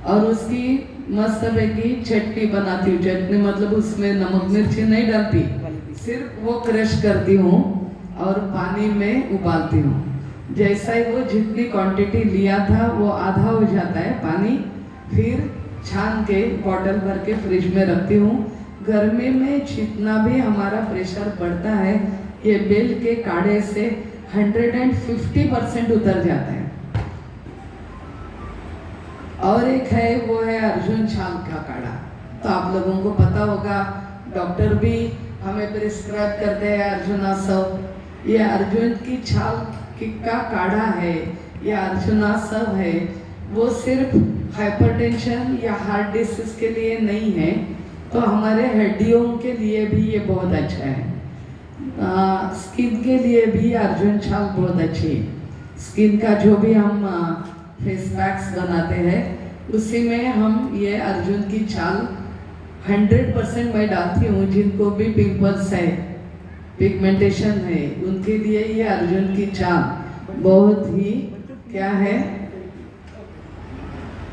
और उसकी मस्त की चटनी बनाती हूँ। चटनी मतलब उसमें नमक मिर्ची नहीं डालती, सिर्फ वो क्रश करती हूँ और पानी में उबालती हूँ। जैसा ही वो जितनी क्वांटिटी लिया था वो आधा हो जाता है पानी, फिर छान के बॉटल भर के फ्रिज में रखती हूँ। गर्मी में जितना भी हमारा प्रेशर बढ़ता है ये बेल के काढ़े से 150% उतर जाता है। और एक है वो है अर्जुन छाल का काढ़ा। तो आप लोगों को पता होगा, डॉक्टर भी हमें प्रिस्क्राइब करते हैं अर्जुनासव। ये अर्जुन की छाल का काढ़ा है, ये अर्जुनासव है। वो सिर्फ हाइपरटेंशन या हार्ट डिसीज के लिए नहीं है, तो हमारे हड्डियों के लिए भी ये बहुत अच्छा है। स्किन के लिए भी अर्जुन छाल बहुत अच्छी है। स्किन का जो भी हम फेस पैक्स बनाते हैं उसी में हम ये अर्जुन की छाल 100% मैं डालती हूँ। जिनको भी पिंपल्स है, पिगमेंटेशन है, उनके लिए ये अर्जुन की छाल बहुत ही क्या है,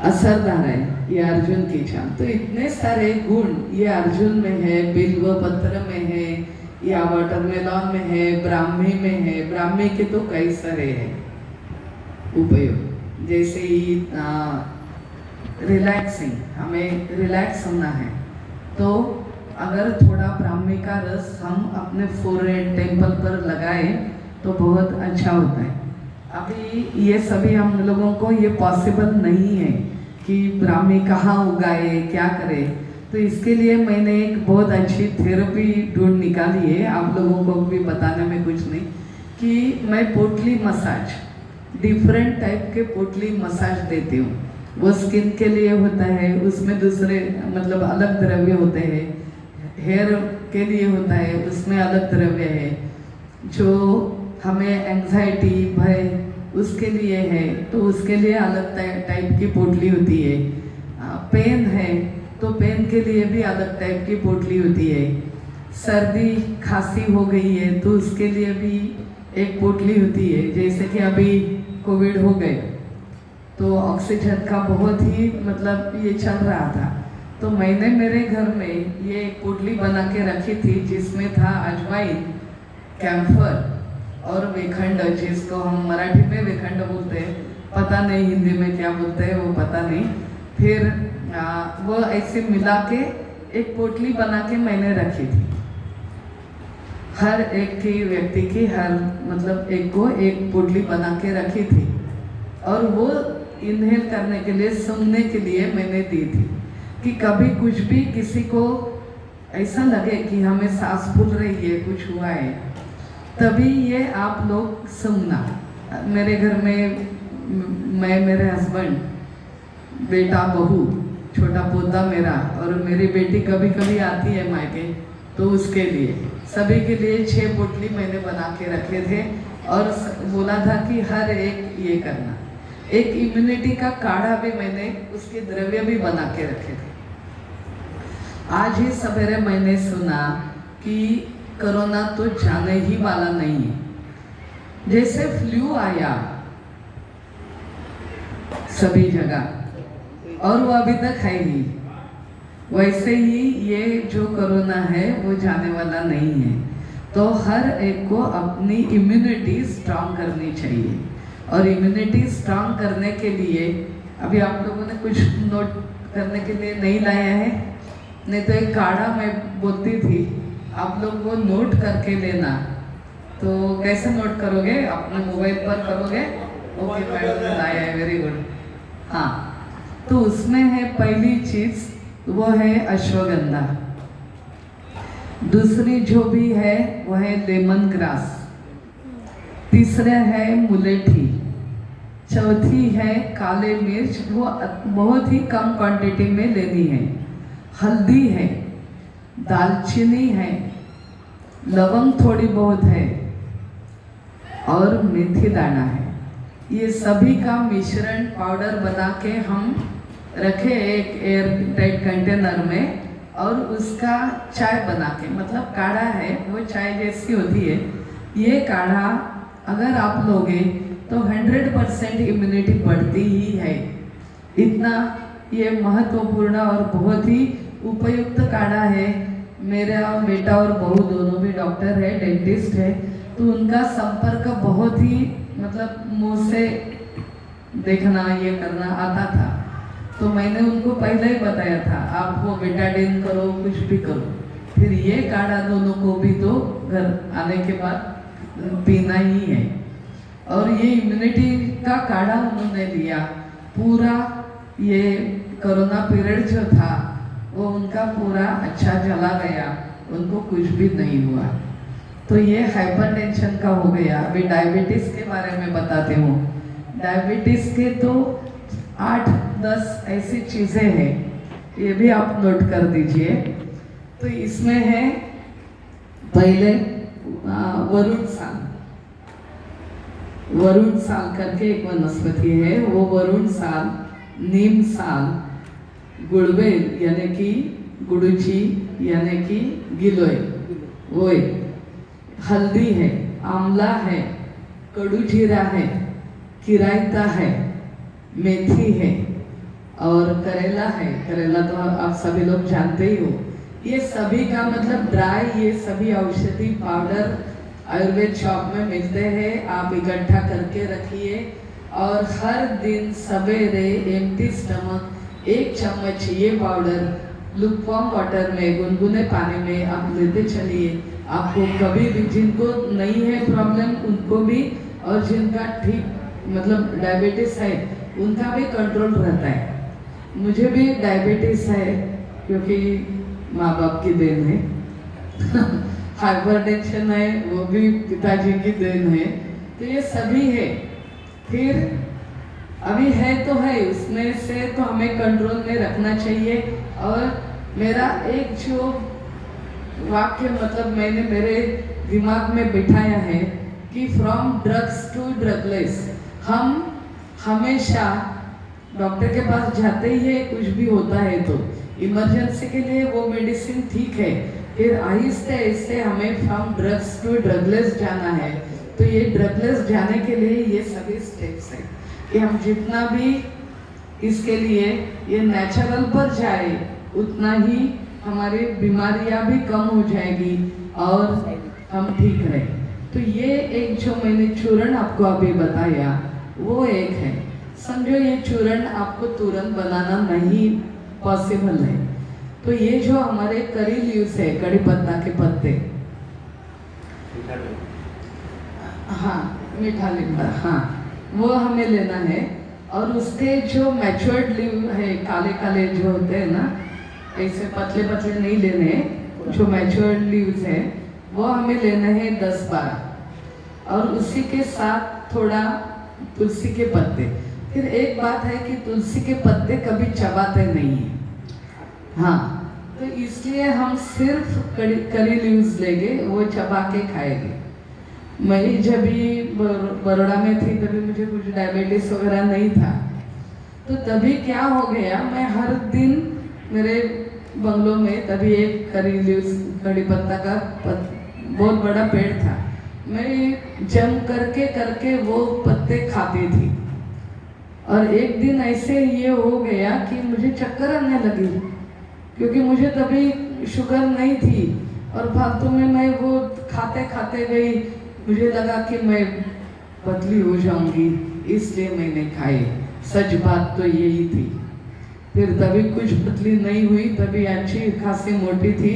असरदार है ये अर्जुन की छाल। तो इतने सारे गुण ये अर्जुन में है, बिल्व पत्र में है, या वाटरमेलन में है, ब्राह्मी में है। ब्राह्मी के तो कई सारे हैं उपयोग, जैसे ही रिलैक्सिंग, हमें रिलैक्स होना है तो अगर थोड़ा ब्राह्मी का रस हम अपने फोरहेड टेम्पल पर लगाए तो बहुत अच्छा होता है। अभी ये सभी हम लोगों को ये पॉसिबल नहीं है कि ब्राह्मी कहाँ उगाए, क्या करे। तो इसके लिए मैंने एक बहुत अच्छी थेरेपी ढूंढ निकाली है, आप लोगों को भी बताने में कुछ नहीं, कि मैं पोटली मसाज, डिफरेंट टाइप के पोटली मसाज देती हूँ। वो स्किन के लिए होता है, उसमें दूसरे मतलब अलग द्रव्य होते हैं। हेयर के लिए होता है, उसमें अलग द्रव्य है। जो हमें एंग्जाइटी, भय, उसके लिए है तो उसके लिए अलग टाइप की पोटली होती है। पेन है तो पेन के लिए भी अलग टाइप की पोटली होती है। सर्दी खांसी हो गई है तो उसके लिए भी एक पोटली होती है। जैसे कि अभी कोविड हो गए तो ऑक्सीजन का बहुत ही मतलब ये चल रहा था, तो मैंने मेरे घर में ये एक पोटली बना के रखी थी जिसमें था अजवाइन, कैम्फर और वेखंड, जिसको हम मराठी में वेखंड बोलते हैं, पता नहीं हिंदी में क्या बोलते हैं वो पता नहीं। फिर वो ऐसे मिला के एक पोटली बना के मैंने रखी थी। हर एक की व्यक्ति की हर मतलब एक को एक पोटली बना के रखी थी और वो इनहेल करने के लिए, सूंघने के लिए मैंने दी थी कि कभी कुछ भी किसी को ऐसा लगे कि हमें सांस फूल रही है, कुछ हुआ है, तभी ये आप लोग सूंघना। मेरे घर में मैं, मेरे हस्बैंड, बेटा, बहू, छोटा पोता मेरा और मेरी बेटी कभी कभी आती है मायके, तो उसके लिए सभी के लिए 6 पोटली मैंने बना के रखे थे और बोला था कि हर एक ये करना। एक इम्यूनिटी का काढ़ा भी मैंने, उसके द्रव्य भी बना के रखे थे। आज ही सवेरे मैंने सुना कि कोरोना तो जाने ही वाला नहीं है। जैसे फ्लू आया सभी जगह और वो अभी तक है ही, वैसे ही ये जो कोरोना है वो जाने वाला नहीं है। तो हर एक को अपनी इम्यूनिटी स्ट्रांग करनी चाहिए और इम्यूनिटी स्ट्रांग करने के लिए अभी आप लोगों ने कुछ नोट करने के लिए नहीं लाया है, नहीं तो एक काढ़ा मैं बोलती थी, आप लोग वो नोट करके लेना। तो कैसे नोट करोगे? अपने मोबाइल पर करोगे? ओके मैडम ने लाया है, वेरी गुड। हाँ, तो उसमें है पहली चीज वो है अश्वगंधा, दूसरी जो भी है वो है लेमन ग्रास, तीसरा है मुलेठी, चौथी है काले मिर्च, वो बहुत ही कम क्वांटिटी में लेनी है, हल्दी है, दालचीनी है, लवंग थोड़ी बहुत है और मेथी दाना है। ये सभी का मिश्रण पाउडर बना के हम रखे एक एयर टाइट कंटेनर में और उसका चाय बना के, मतलब काढ़ा है वो चाय जैसी होती है। ये काढ़ा अगर आप लोगे तो 100% इम्यूनिटी बढ़ती ही है। इतना ये महत्वपूर्ण और बहुत ही उपयुक्त काढ़ा है मेरा बेटा और बहू दोनों भी डॉक्टर है, डेंटिस्ट है, तो उनका संपर्क बहुत ही मतलब मुंह से देखना ये करना आता था। तो मैंने उनको पहले ही बताया था आप वो बेटाडीन करो, कुछ भी करो। फिर ये काढ़ा दोनों को भी तो घर आने के बाद पीना ही है। और ये इम्यूनिटी का काढ़ा उन्होंने लिया। पूरा ये कोरोना पीरियड जो था वो उनका पूरा अच्छा चला गया, उनको कुछ भी नहीं हुआ। तो ये हाइपरटेंशन का हो गया। अभी डायबिटीज़ के बारे में बताती हूँ। डायबिटीज़ के तो 8-10 ऐसी चीज़ें हैं, ये भी आप नोट कर दीजिए। तो इसमें है पहले वरुण साल करके एक वनस्पति है, वो वरुण साल, नीम साल, गुड़बेल यानी कि गुड़ुची यानी कि गिलोय, वो हल्दी है, आंवला है, कड़ू जीरा है, किरायता है, मेथी है और करेला है। करेला तो आप सभी लोग जानते ही हो। ये सभी का मतलब ड्राई, ये सभी औषधि पाउडर आयुर्वेद शॉप में मिलते हैं। आप इकट्ठा करके रखिए और हर दिन सवेरे एम्प्टी स्टमक 1 चम्मच ये पाउडर लुकवार्म वाटर में, गुनगुने पानी में आप लेते चलिए। आपको कभी भी, जिनको नहीं है प्रॉब्लम उनको भी, और जिनका ठीक मतलब डायबिटीज़ है उनका भी कंट्रोल रहता है। मुझे भी डायबिटीज़ है क्योंकि माँ बाप की देन है। हाइपरटेंशन है वो भी पिताजी की देन है। तो ये सभी है। फिर अभी है तो है, उसमें से तो हमें कंट्रोल में रखना चाहिए। और मेरा एक जो वाक्य मतलब मैंने मेरे दिमाग में बिठाया है कि फ्रॉम ड्रग्स टू ड्रगलेस। हम हमेशा डॉक्टर के पास जाते ही है, कुछ भी होता है तो इमरजेंसी के लिए वो मेडिसिन ठीक है, फिर आहिस्ते आहिस्ते हमें फ्रॉम ड्रग्स टू ड्रगलेस जाना है। तो ये ड्रगलेस जाने के लिए ये सभी स्टेप्स हैं कि हम जितना भी इसके लिए ये नेचुरल पर जाए उतना ही हमारी बीमारियां भी कम हो जाएगी और हम ठीक रहे। तो ये एक जो मैंने चूर्ण आपको अभी बताया वो एक है। समझो ये चूर्ण आपको तुरंत बनाना नहीं पॉसिबल है। तो ये जो हमारे करी लीव्स है, कड़ी पत्ता के पत्ते, हाँ मीठा लीमड़ा, हाँ वो हमें लेना है। और उसके जो मैच्योर्ड लीव है, काले काले जो होते हैं ना, ऐसे पतले पतले नहीं लेने, जो मैच्योर्ड लीव्स है वो हमें लेना है 10-12। और उसी के साथ थोड़ा तुलसी के पत्ते। फिर एक बात है कि तुलसी के पत्ते कभी चबाते नहीं हैं, हाँ, तो इसलिए हम सिर्फ करी लीव्स लेंगे, वो चबा के खाएंगे। मैं जब भी बड़ौदा में थी तभी मुझे कुछ डायबिटीज वगैरह नहीं था। तो तभी क्या हो गया, मैं हर दिन मेरे बंगलों में तभी एक करी लीव्स, कड़ी पत्ता का बहुत बड़ा पेड़ था। मैं जम करके करके वो पत्ते खाती थी। और एक दिन ऐसे ये हो गया कि मुझे चक्कर आने लगी, क्योंकि मुझे तभी शुगर नहीं थी और फालतू में मैं वो खाते खाते गई। मुझे लगा कि मैं पतली हो जाऊंगी, इसलिए मैंने खाई। सच बात तो यही थी। फिर तभी कुछ पतली नहीं हुई, तभी अच्छी खासी मोटी थी,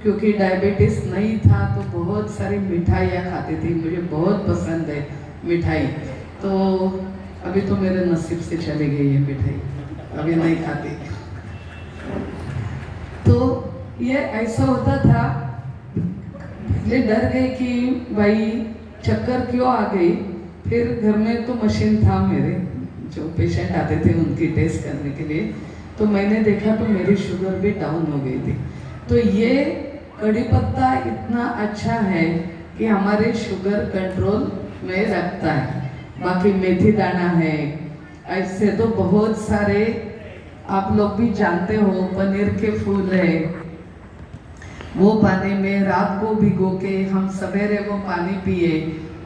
क्योंकि डायबिटीज़ नहीं था तो बहुत सारी मिठाइयाँ खाती थी। मुझे बहुत पसंद है मिठाई। तो अभी तो मेरे नसीब से चली गई है मिठाई, अभी नहीं खाती। तो ये ऐसा होता था, इसलिए डर गई कि भाई चक्कर क्यों आ गई। फिर घर में तो मशीन था मेरे, जो पेशेंट आते थे उनकी टेस्ट करने के लिए, तो मैंने देखा तो मेरी शुगर भी डाउन हो गई थी। तो ये कड़ी पत्ता इतना अच्छा है कि हमारे शुगर कंट्रोल में रखता है। बाकी मेथी दाना है, ऐसे तो बहुत सारे आप लोग भी जानते हो। पनीर के फूल है, वो पानी में रात को भिगो के हम सवेरे वो पानी पिए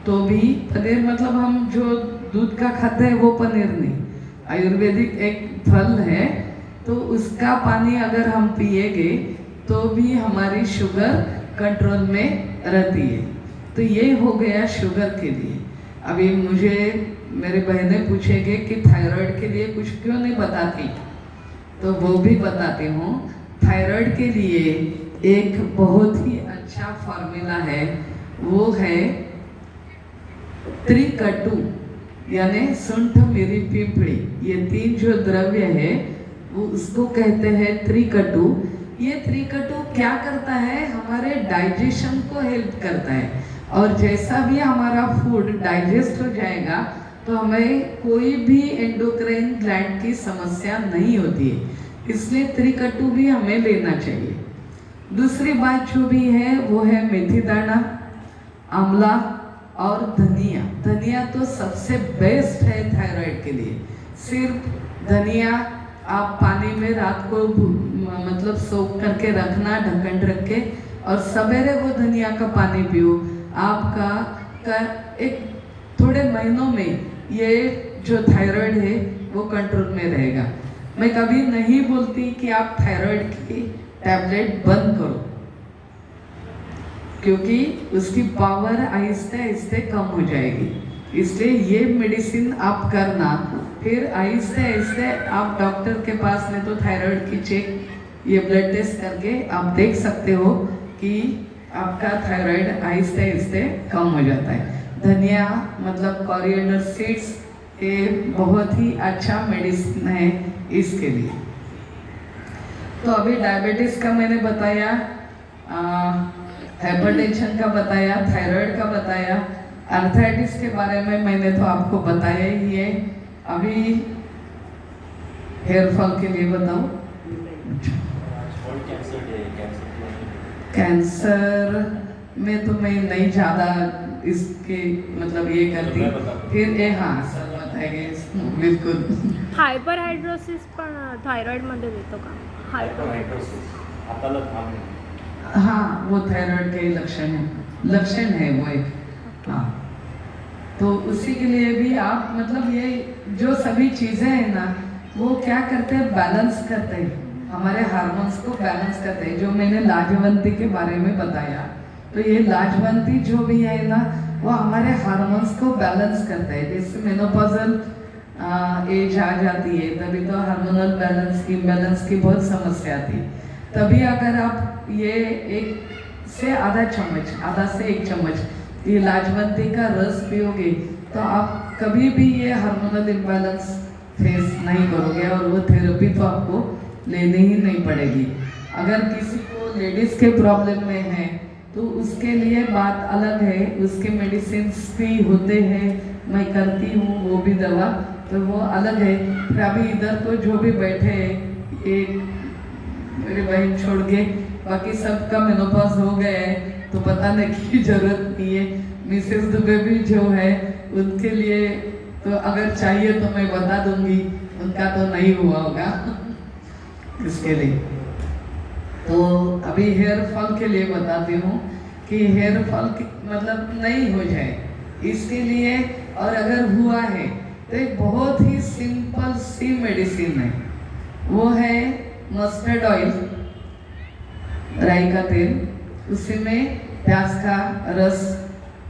तो भी पनीर, मतलब हम जो दूध का खाते हैं वो पनीर नहीं, आयुर्वेदिक एक फल है, तो उसका पानी अगर हम पिएंगे तो भी हमारी शुगर कंट्रोल में रहती है। तो ये हो गया शुगर के लिए। अभी मुझे मेरे बहनें पूछेंगे कि थायराइड के लिए कुछ क्यों नहीं बताती, तो वो भी बताती हूँ। थायराइड के लिए एक बहुत ही अच्छा फॉर्मूला है, वो है त्रिकटु, यानी सुंठ मिरी पिंपली। ये 3 जो द्रव्य है वो उसको कहते हैं त्रिकटु। ये त्रिकटु क्या करता है, हमारे डाइजेशन को हेल्प करता है, और जैसा भी हमारा फूड डाइजेस्ट हो जाएगा तो हमें कोई भी एंडोक्राइन ग्लैंड की समस्या नहीं होती है। इसलिए त्रिकटु भी हमें लेना चाहिए। दूसरी बात जो भी है वो है मेथी दाना, आंवला और धनिया। धनिया तो सबसे बेस्ट है थायराइड के लिए। सिर्फ धनिया आप पानी में रात को मतलब सोख करके रखना, ढक्कन रख के, और सवेरे वो धनिया का पानी पियो। आपका एक थोड़े महीनों में ये जो थायराइड है वो कंट्रोल में रहेगा। मैं कभी नहीं बोलती कि आप थायराइड की टैबलेट बंद करो, क्योंकि उसकी पावर आहिस्ते आहिस्ते कम हो जाएगी। इसलिए ये मेडिसिन आप करना, फिर आहिस्ते आहिस्ते आप डॉक्टर के पास में तो थायराइड की चेक, ये ब्लड टेस्ट करके आप देख सकते हो कि आपका थायराइड आहिस्ते आहिस्ते कम हो जाता है। धनिया मतलब कोरिएंडर सीड्स, ये बहुत ही अच्छा मेडिसिन है इसके लिए। तो अभी डायबिटीज़ का मैंने बताया, हाइपरटेंशन का बताया, थायराइड का बताया, आर्थराइटिस के बारे में मैंने तो आपको बताया ही है। अभी हेयर फॉल के लिए बताऊं। कैंसर में तो मैं नहीं ज़्यादा इसके मतलब ये करती, फिर हाँ सर बताएंगे बिल्कुल।
हायपरहायड्रोसिस पण थायरॉइडमध्ये येतो का?
हाँ, वो थायराइड के लक्षण है वो एक। हाँ, तो उसी के लिए भी आप मतलब ये जो सभी चीज़ें हैं ना, वो क्या करते हैं, बैलेंस करते हैं, हमारे हार्मोन्स को बैलेंस करते हैं। जो मैंने लाजवंती के बारे में बताया, तो ये लाजवंती जो भी है ना, वो हमारे हार्मोन्स को बैलेंस करता है। जैसे मेनोपॉजल एज आ जाती है, तभी तो हार्मोनल बैलेंस इम्बैलेंस की बहुत समस्या आती है। तभी अगर आप ये 1 से आधा चम्मच, आधा से 1 चम्मच ये लाजवंती का रस पियोगे, तो आप कभी भी ये हार्मोनल इम्बैलेंस फेस नहीं करोगे, और वो थेरेपी तो आपको लेनी ही नहीं पड़ेगी। अगर किसी को लेडीज़ के प्रॉब्लम में है तो उसके लिए बात अलग है, उसके मेडिसिन भी होते हैं, मैं करती हूँ वो भी दवा, तो वो अलग है। फिर अभी इधर तो जो भी बैठे हैं, एक मेरी बहन छोड़ के बाकी सबका मेनोपॉज हो गया है, तो बताने की जरूरत नहीं है। मिसेस दुबे भी जो है उनके लिए तो अगर चाहिए तो मैं बता दूंगी, उनका तो नहीं हुआ होगा इसके लिए। तो अभी हेयर फॉल के लिए बताती हूँ कि हेयर फॉल मतलब नहीं हो जाए इसके लिए, और अगर हुआ है तो एक बहुत ही सिंपल सी मेडिसिन है, वो है मस्टर्ड ऑयल, राई का तेल, उसी में प्याज का रस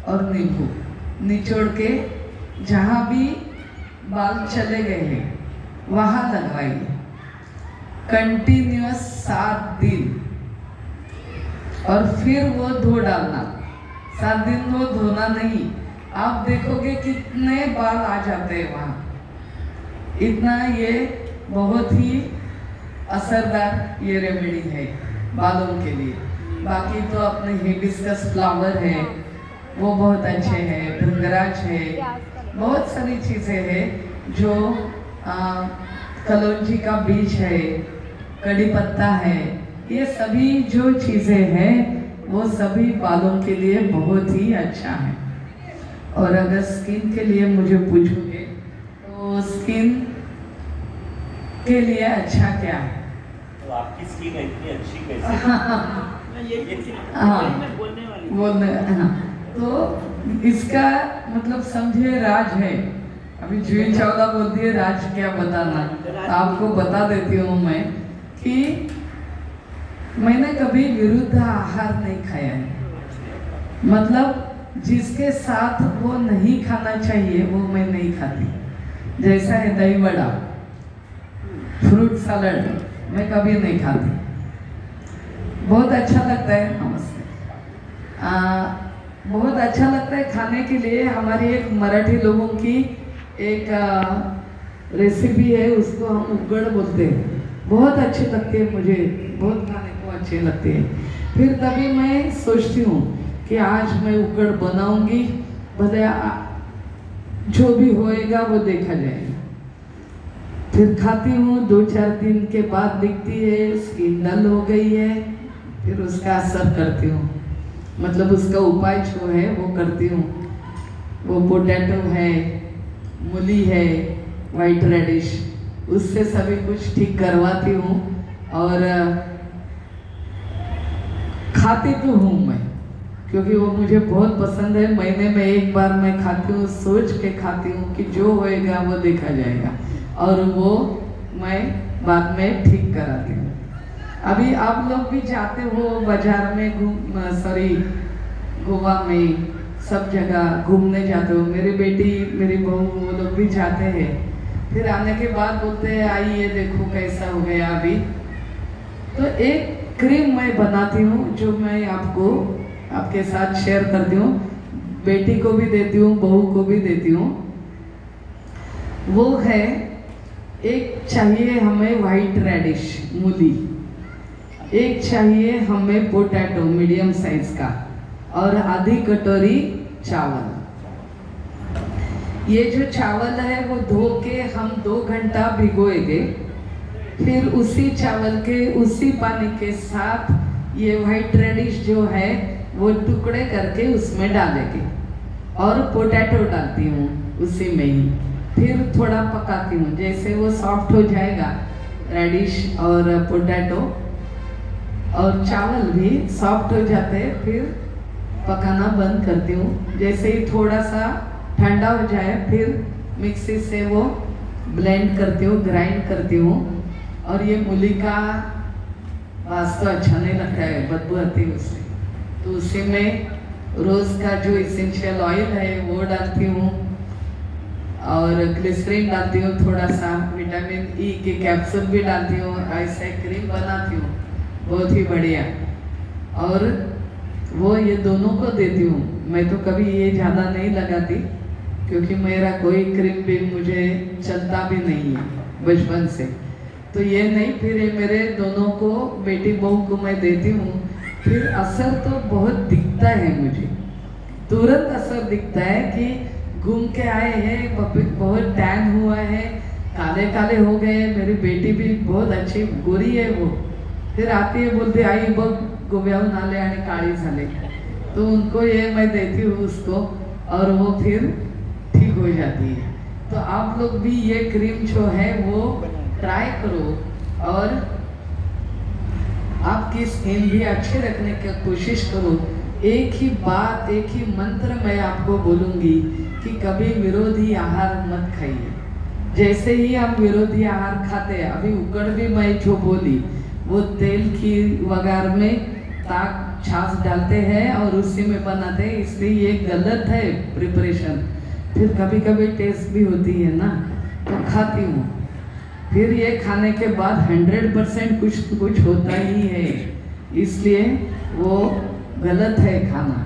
और नींबू निचोड़ के जहाँ भी बाल चले गए हैं वहाँ लगवाइए, कंटिन्यूअस 7 दिन, और फिर वो धो डालना। 7 दिन वो धोना नहीं, आप देखोगे कितने बाल आ जाते हैं वहाँ। इतना ये बहुत ही असरदार ये रेमेडी है बालों के लिए। बाकी तो अपने हिबिस्कस फ्लावर है, वो बहुत अच्छे हैं, भृंगराज है, बहुत सारी चीज़ें हैं जो कलौंजी का बीज है, कड़ी पत्ता है, ये सभी जो चीज़ें हैं वो सभी बालों के लिए बहुत ही अच्छा है। और अगर स्किन के लिए मुझे पूछोगे तो स्किन के लिए अच्छा क्या है?
तो आपकी स्किन इतनी अच्छी कैसे?
हाँ, बोलने हाँ, तो इसका मतलब समझे राज है। अभी जूही चावला बोलती है राज क्या बताना, तो आपको बता देती हूँ मैं कि मैंने कभी विरुद्ध आहार नहीं खाया है, मतलब जिसके साथ वो नहीं खाना चाहिए वो मैं नहीं खाती। जैसा है दही वड़ा, फ्रूट सलाद मैं कभी नहीं खाती, बहुत अच्छा लगता है। नमस्ते। बहुत अच्छा लगता है खाने के लिए। हमारी एक मराठी लोगों की एक रेसिपी है, उसको हम उग्गड़ बोलते हैं, बहुत अच्छी लगती है मुझे, बहुत खाने को अच्छी लगती है। फिर तभी मैं सोचती हूँ कि आज मैं उग्गड़ बनाऊंगी, भले जो भी होएगा वो देखा जाएगा। फिर खाती हूँ, 2-4 दिन के बाद दिखती है स्किन डल हो गई है, फिर उसका असर करती हूँ, मतलब उसका उपाय जो है वो करती हूँ। वो पोटैटो है, मूली है, वाइट रेडिश, उससे सभी कुछ ठीक करवाती हूँ और खाती तो हूँ मैं, क्योंकि वो मुझे बहुत पसंद है। महीने में एक बार मैं खाती हूँ, सोच के खाती हूँ कि जो होएगा वो देखा जाएगा, और वो मैं बाद में ठीक कराती हूँ। अभी आप लोग भी जाते हो बाजार में गोवा में सब जगह घूमने जाते हो, मेरी बेटी मेरी बहू वो लोग भी जाते हैं। फिर आने के बाद बोलते हैं आइए देखो कैसा हो गया अभी। तो एक क्रीम मैं बनाती हूँ जो मैं आपको आपके साथ शेयर करती हूँ, बेटी को भी देती हूँ, बहू को भी देती हूँ। वो है, एक चाहिए हमें वाइट रेडिश मूली, एक चाहिए हमें पोटैटो मीडियम साइज का, और आधी कटोरी चावल। ये जो चावल है वो धो के हम 2 घंटा भिगोएंगे, फिर उसी चावल के उसी पानी के साथ ये वाइट रेडिश जो है वो टुकड़े करके उसमें डालेंगे, और पोटैटो डालती हूँ उसी में ही। फिर थोड़ा पकाती हूँ, जैसे वो सॉफ्ट हो जाएगा रेडिश और पोटैटो और चावल भी सॉफ्ट हो जाते हैं, फिर पकाना बंद करती हूँ। जैसे ही थोड़ा सा ठंडा हो जाए फिर मिक्सी से वो ब्लेंड करती हूँ, ग्राइंड करती हूँ। और ये मूली का वास तो अच्छा नहीं लगता है, बदबू आती है उससे, तो उसी में रोज़ का जो इसेंशियल ऑयल है वो डालती हूँ, और ग्लिसरीन डालती हूँ, थोड़ा सा विटामिन ई के कैप्सूल भी डालती हूँ, ऐसे क्रीम बनाती हूँ बहुत ही बढ़िया। और वो ये दोनों को देती हूँ। मैं तो कभी ये ज़्यादा नहीं लगाती, क्योंकि मेरा कोई क्रीम भी मुझे चलता भी नहीं है बचपन से, तो ये नहीं। फिर ये मेरे दोनों को, बेटी बहू को मैं देती हूँ। फिर असर तो बहुत दिखता है मुझे, तुरंत असर दिखता है कि घूम के आए हैं, बहुत टैन हुआ है, काले काले हो गए। मेरी बेटी भी बहुत अच्छी गोरी है, वो फिर आती है बोलते आई बघ गोव्याहून आले आणि काळी झाले, तो उनको ये मैं देती हूँ उसको, और वो फिर ठीक हो जाती है। तो आप लोग भी ये क्रीम जो है वो ट्राई करो, और आपकी स्किन भी अच्छे रखने की कोशिश करो। एक ही बात, एक ही मंत्र मैं आपको बोलूँगी कि कभी विरोधी आहार मत खाइए। जैसे ही हम विरोधी आहार खाते हैं, अभी उकड़ भी मैं जो बोली, वो तेल की वगार में ताक छाछ डालते हैं और उसी में बनाते हैं, इसलिए ये गलत है प्रिपरेशन। फिर कभी कभी टेस्ट भी होती है ना, तो खाती हूँ। फिर ये खाने के बाद 100% कुछ होता ही है, इसलिए वो गलत है खाना।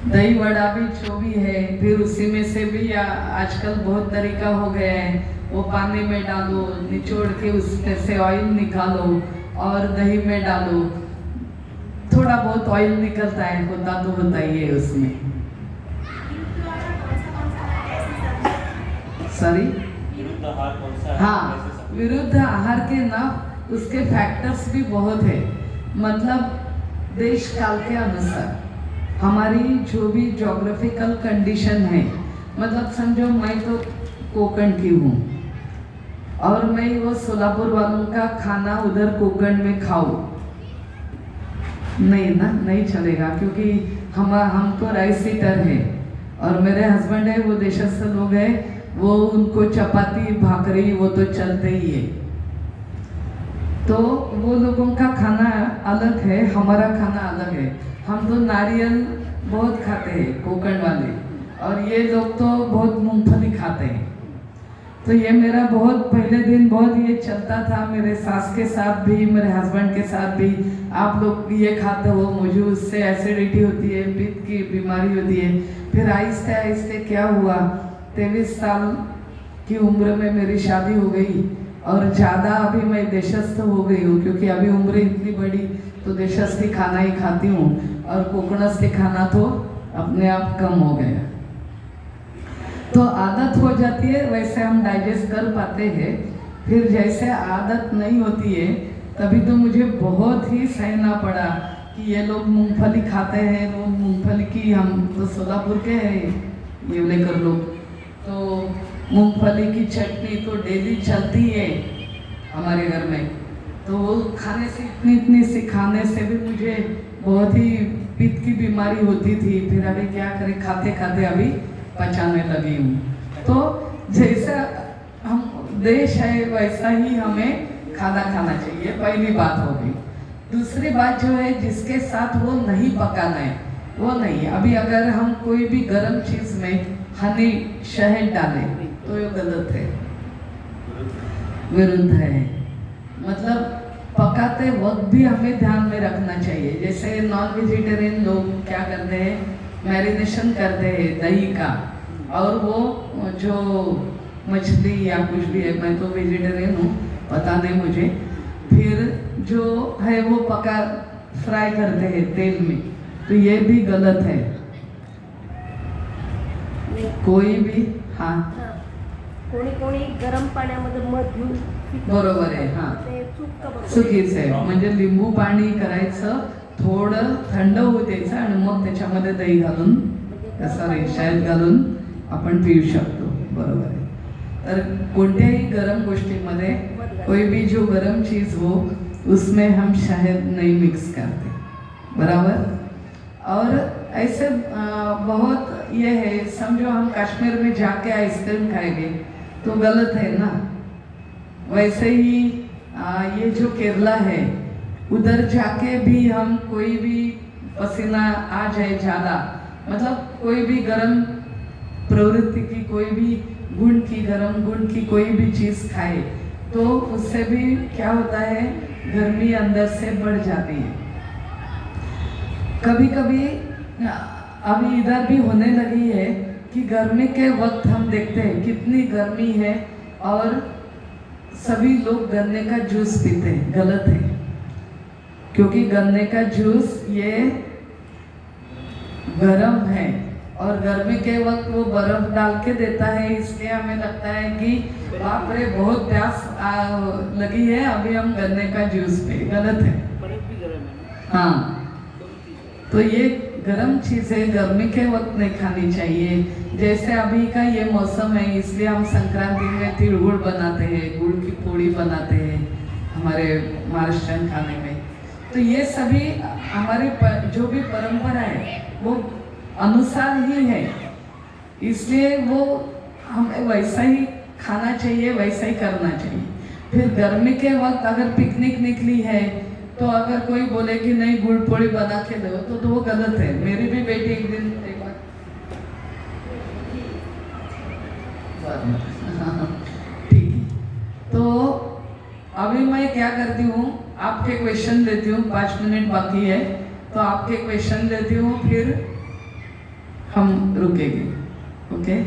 दही वड़ा भी जो भी है, फिर उसी में से भी आजकल बहुत तरीका हो गया है, वो पानी में डालो, निचोड़ के उसमें से ऑयल निकालो और दही में डालो, थोड़ा बहुत ऑयल निकलता है, होता तो होता ही है उसमें। सॉरी,
विरुद्ध आहार कौन सा है?
हाँ, विरुद्ध आहार के ना उसके फैक्टर्स भी बहुत है, मतलब देश काल के अनुसार हमारी जो भी जोग्राफिकल कंडीशन है, मतलब समझो मैं तो कोकण की हूँ और मैं वो सोलापुर वालों का खाना उधर कोकण में खाऊं, नहीं ना, नहीं चलेगा, क्योंकि हम तो राइस ईटर है और मेरे हस्बैंड है वो देशस्थ लोग हैं, वो उनको चपाती भाकरी वो तो चलते ही है। तो वो लोगों का खाना अलग है, हमारा खाना अलग है। हम तो नारियल बहुत खाते हैं कोकण वाले, और ये लोग तो बहुत मूंगफली खाते हैं। तो ये मेरा बहुत पहले दिन बहुत ये चलता था, मेरे सास के साथ भी, मेरे हस्बैंड के साथ भी, आप लोग ये खाते हो, मुझे उससे एसिडिटी होती है, पित्त की बीमारी होती है। फिर आहिस्ते आहिस्ते क्या हुआ, 23 साल की उम्र में मेरी शादी हो गई, और ज़्यादा अभी मैं देशस्थ हो गई हूँ, क्योंकि अभी उम्र इतनी बड़ी, तो देशस्थी खाना ही खाती हूँ, और कोकणस्थी खाना तो अपने आप कम हो गया। तो आदत हो जाती है, वैसे हम डाइजेस्ट कर पाते हैं। फिर जैसे आदत नहीं होती है, तभी तो मुझे बहुत ही सहना पड़ा कि ये लोग मूंगफली खाते हैं, वो मूंगफली की, हम तो सोलापुर के हैं ये लेकर लोग, तो मूंगफली की चटनी तो डेली चलती है हमारे घर में। तो वो खाने से इतनी सी खाने से भी मुझे बहुत ही पित्त की बीमारी होती थी। फिर अभी क्या करें, खाते खाते अभी पचाने लगी हूँ। तो जैसा हम देश है वैसा ही हमें खाना खाना चाहिए, पहली बात हो गई। दूसरी बात जो है, जिसके साथ वो नहीं पकाना है वो नहीं। अभी अगर हम कोई भी गर्म चीज़ में हनी शहद डालें तो ये गलत है, विरुद्ध है। मतलब पकाते वक्त भी हमें ध्यान में रखना चाहिए। जैसे नॉन वेजिटेरियन लोग क्या करते हैं, मैरिनेशन करते हैं दही का, और वो जो मछली या कुछ भी है, मैं तो वेजिटेरियन हूँ, पता नहीं मुझे, फिर जो है वो पका फ्राई करते हैं तेल में, तो ये भी गलत है। कोई भी हाँ
कोणी कोणी गरम पाण्यामध्ये मध घेऊन
बरोबर आहे, हां
ते चूक बरोबर
चुकीचं आहे। म्हणजे लिंबू पाणी करायचं, थोडं थंड होऊ द्यायचं, आणि मग त्याच्यामध्ये दही घालून, सॉरी शहद घालून आपण पिऊ शकतो, बरोबर आहे। तर कोणत्याही गरम गोष्टीमध्ये कोई भी जो गरम चीज़ हो उसमें हम शहद नहीं मिक्स करते, बराबर। और ऐसे बहुत ये है, समझो हम कश्मीर में जाके आइसक्रीम खाएंगे तो गलत है ना। वैसे ही ये जो केरला है, उधर जाके भी हम कोई भी पसीना आ जाए ज़्यादा, मतलब कोई भी गर्म प्रवृत्ति की, कोई भी गुण की, गर्म गुण की कोई भी चीज़ खाए तो उससे भी क्या होता है, गर्मी अंदर से बढ़ जाती है। कभी कभी अभी इधर भी होने लगी है कि गर्मी के वक्त हम देखते हैं कितनी गर्मी है, और सभी लोग गन्ने का जूस पीते हैं, गलत है। क्योंकि गन्ने का जूस ये गर्म है, और गर्मी के वक्त वो बर्फ डाल के देता है, इसलिए हमें लगता है कि बाप रे बहुत प्यास लगी है, अभी हम गन्ने का जूस पे, गलत है। हाँ, तो ये गर्म चीज़ें गर्मी के वक्त नहीं खानी चाहिए। जैसे अभी का ये मौसम है, इसलिए हम संक्रांति में तिल गुड़ बनाते हैं, गुड़ की पूड़ी बनाते हैं हमारे महाराष्ट्रन खाने में। तो ये सभी हमारी जो भी परंपरा है वो अनुसार ही है, इसलिए वो हमें वैसा ही खाना चाहिए, वैसा ही करना चाहिए। फिर गर्मी के वक्त अगर पिकनिक निकली है तो अगर कोई बोले कि नहीं गुड़ पोड़ी बना के दो तो वो गलत है। मेरी भी बेटी एक दिन ठीक है, तो अभी मैं क्या करती हूँ, आपके क्वेश्चन लेती हूँ, 5 मिनट बाकी है तो आपके क्वेश्चन लेती हूँ, फिर हम रुकेंगे, ओके।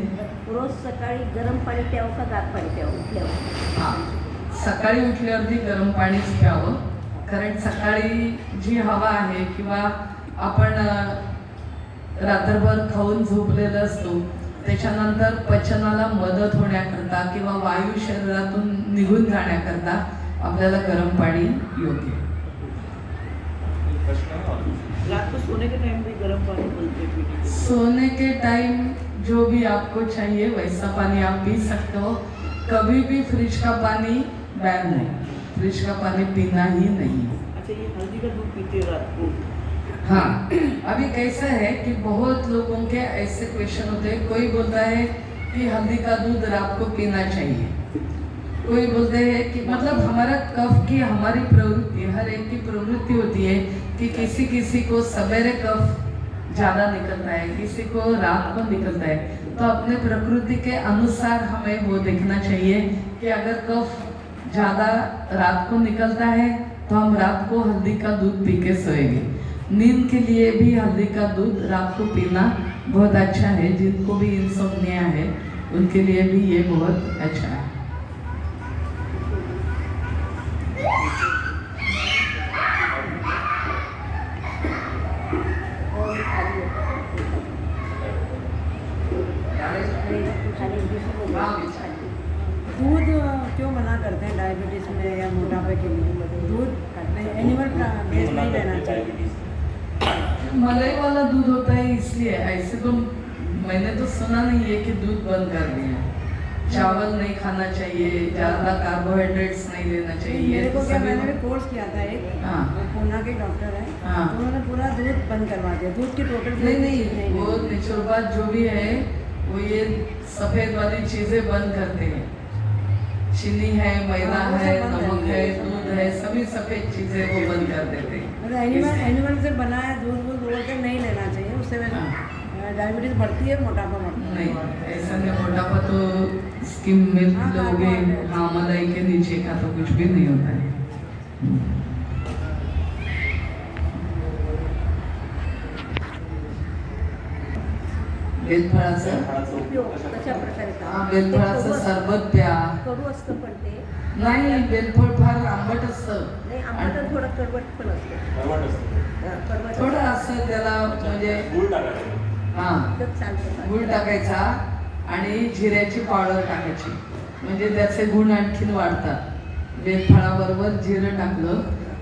रोज सकाळी गरम पाणी प्यावं का गार पाणी प्यावं उठल्यावर?
हां, सकाळी उठल्यावरती गरम पाणीच प्यावं, कारण सकाळी जी हवा आहे किंवा आपण रात्रभर खाऊन झोपलेलं असतो, त्याच्यानंतर पचनाला मदत होण्याकरता किंवा वायू शरीरातून निघून जाण्याकरता आपल्याला गरम पाणी योग्य है।
रात को सोने के टाइम भी गर्म पानी बोलते हैं।
सोने के टाइम जो भी आपको चाहिए वैसा पानी आप पी सकते हो। कभी भी फ्रिज का पानी बैन नहीं, फ्रिज का पानी पीना ही नहीं।
अच्छा, ये हल्दी का दूध पीते हैं रात को?
हाँ, अभी कैसा है कि बहुत लोगों के ऐसे क्वेश्चन होते हैं, कोई बोलता है कि हल्दी का दूध रात को पीना चाहिए, कोई बोलते हैं कि मतलब हमारा कफ की हमारी प्रवृत्ति, हर एक की प्रवृत्ति होती है कि किसी किसी को सवेरे कफ ज़्यादा निकलता है, किसी को रात को निकलता है। तो अपने प्रकृति के अनुसार हमें वो देखना चाहिए कि अगर कफ ज़्यादा रात को निकलता है तो हम रात को हल्दी का दूध पी के सोएंगे। नींद के लिए भी हल्दी का दूध रात को पीना बहुत अच्छा है। जिनको भी इंसोम्निया है उनके लिए भी ये बहुत अच्छा है।
दूध क्यों मना करते हैं डायबिटीज में या मोटापे के लिए? दूध एनिमल बेस नहीं लेना चाहिए।
मलाई वाला दूध होता है इसलिए, ऐसे तो मैंने तो सुना नहीं है कि दूध बंद कर दिया। चावल नहीं खाना चाहिए, ज़्यादा कार्बोहाइड्रेट्स नहीं लेना चाहिए।
मेरे को क्या, मैंने भी कोर्स किया था एक, पूना के डॉक्टर है, उन्होंने पूरा दूध बंद करवा दिया। दूध की टोटल
नहीं, वो नेचुरोपैथ जो भी है वो ये सफ़ेद वाली चीज़ें बंद करते हैं। चीनी है, मैदा है, नमक है, दूध है, सभी सफ़ेद चीज़ें वो बंद कर देते हैं।
एनिमल से बना है दूध बोल के नहीं लेना चाहिए, उससे डायबिटीज बढ़ती है, मोटापा बढ़ता है।
नहीं, ऐसा नहीं। मोटापा तो स्किम मिल्क लोगे, हाँ, मलाई के नीचे का तो कुछ भी नहीं होता है। बेलफळाचं
कशा प्रकारे
बेलफळाचं सरबत प्या.
कडू असतं पण ते
नाही, बेलफळ फार आंबट असतं.
नाही, आंबट थोडं कडवट पण असतं. कडवट
थोडं असं त्याला म्हणजे
गुळ टाकायचं.
हां,
चालतं.
गुळ टाकायचा आणि जिऱ्याची पावडर टाकायची, म्हणजे त्याचे गुण आणखीन वाढतात. बेलफळाबरोबर जिरं टाकलं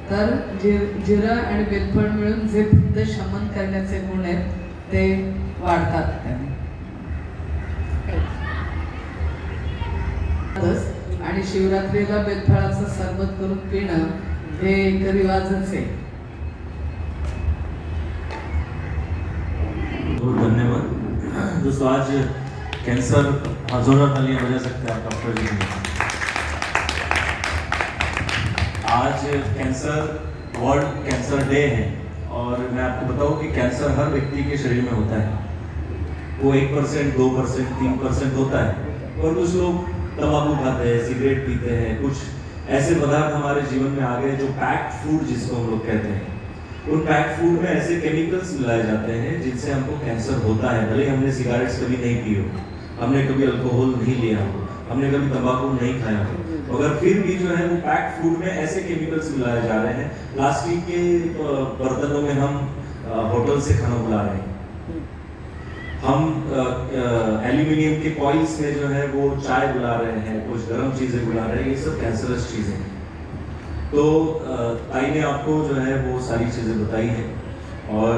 तर जिरं आणि बेलफळ मिळून जे पित्त शमन करण्याचे गुण आहेत ते वाढतात त्याने. आणि शिवरात्रीला बेलफळाचं सरबत करून पिणं हे एक रिवाजच आहे.
बहुत धन्यवाद दोस्तों। आज कैंसर जोरदार तालियां बजा सकते हैं आप डॉक्टर जी की। आज कैंसर वर्ल्ड कैंसर डे है और मैं आपको बताऊं कि कैंसर हर व्यक्ति के शरीर में होता है। वो 1%, 2%, 3% होता है। और कुछ लोग तंबाकू खाते हैं, सिगरेट पीते हैं, कुछ ऐसे पदार्थ हमारे जीवन में आ गए जो पैक्ड फूड जिसको हम लोग कहते हैं। उन पैक फूड में ऐसे केमिकल्स मिलाए जाते हैं जिनसे हमको कैंसर होता है। भले हमने सिगारेट्स कभी नहीं पी हो, हमने कभी अल्कोहल नहीं लिया हो, हमने कभी तंबाकू नहीं खाया हो, मगर फिर भी जो है वो पैक फूड में ऐसे केमिकल्स मिलाए जा रहे हैं। प्लास्टिक के बर्तनों में हम होटल से खाना बुला रहे हैं, हम एल्यूमिनियम के कॉइल्स में जो है वो चाय बुला रहे हैं, कुछ गर्म चीज़ें बुला रहे हैं। ये सब कैंसरस चीज़ें हैं। तो ताई ने आपको जो है वो सारी चीज़ें बताई हैं। और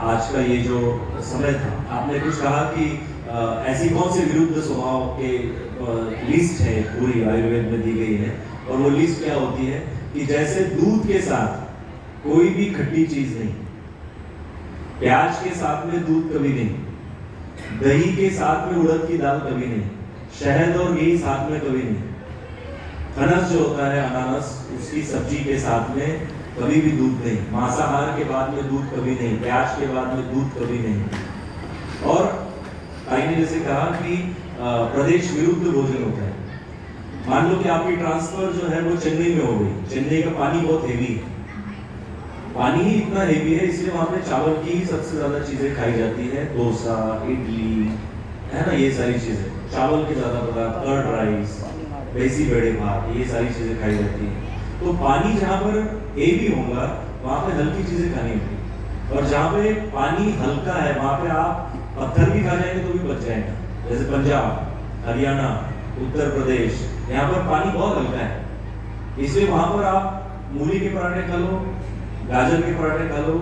आज का ये जो समय था, आपने कुछ कहा कि ऐसी कौन से विरुद्ध स्वभाव के लिस्ट है पूरी आयुर्वेद में दी गई है। और वो लिस्ट क्या होती है कि जैसे दूध के साथ कोई भी खट्टी चीज़ नहीं, प्याज के साथ में दूध कभी नहीं, दही के साथ में उड़द की दाल कभी नहीं, शहद और घी साथ में कभी नहीं, फनस जो होता है अनानास उसकी सब्जी के साथ में कभी भी दूध नहीं, मांसाहार के बाद में दूध कभी नहीं, प्याज के बाद में दूध कभी नहीं। और ताई ने जैसे कहा कि प्रदेश विरुद्ध भोजन होता है। मान लो कि आपकी ट्रांसफर जो है वो चेन्नई में हो गई, चेन्नई का पानी बहुत हेवी है, पानी ही इतना हेवी है इसलिए वहाँ पे चावल की ही सबसे ज्यादा चीजें खाई जाती है, डोसा, इडली, है ना, ये सारी चीजें, चावल के ज्यादा पदार्थ, कर्ड राइस, देसी बेड़े भात, ये सारी चीजें खाई जाती हैं। तो पानी जहाँ पर हेवी होगा वहाँ पे हल्की चीजें खानी होगी, और जहाँ पे पानी हल्का है वहाँ पे आप पत्थर भी खा जाएंगे तो भी बच जाएगा। जैसे पंजाब, हरियाणा, उत्तर प्रदेश, यहाँ पर पानी बहुत हल्का है, इसलिए वहाँ पर आप मूली के पराठे खा लो, गाजर के पराठे खा लो,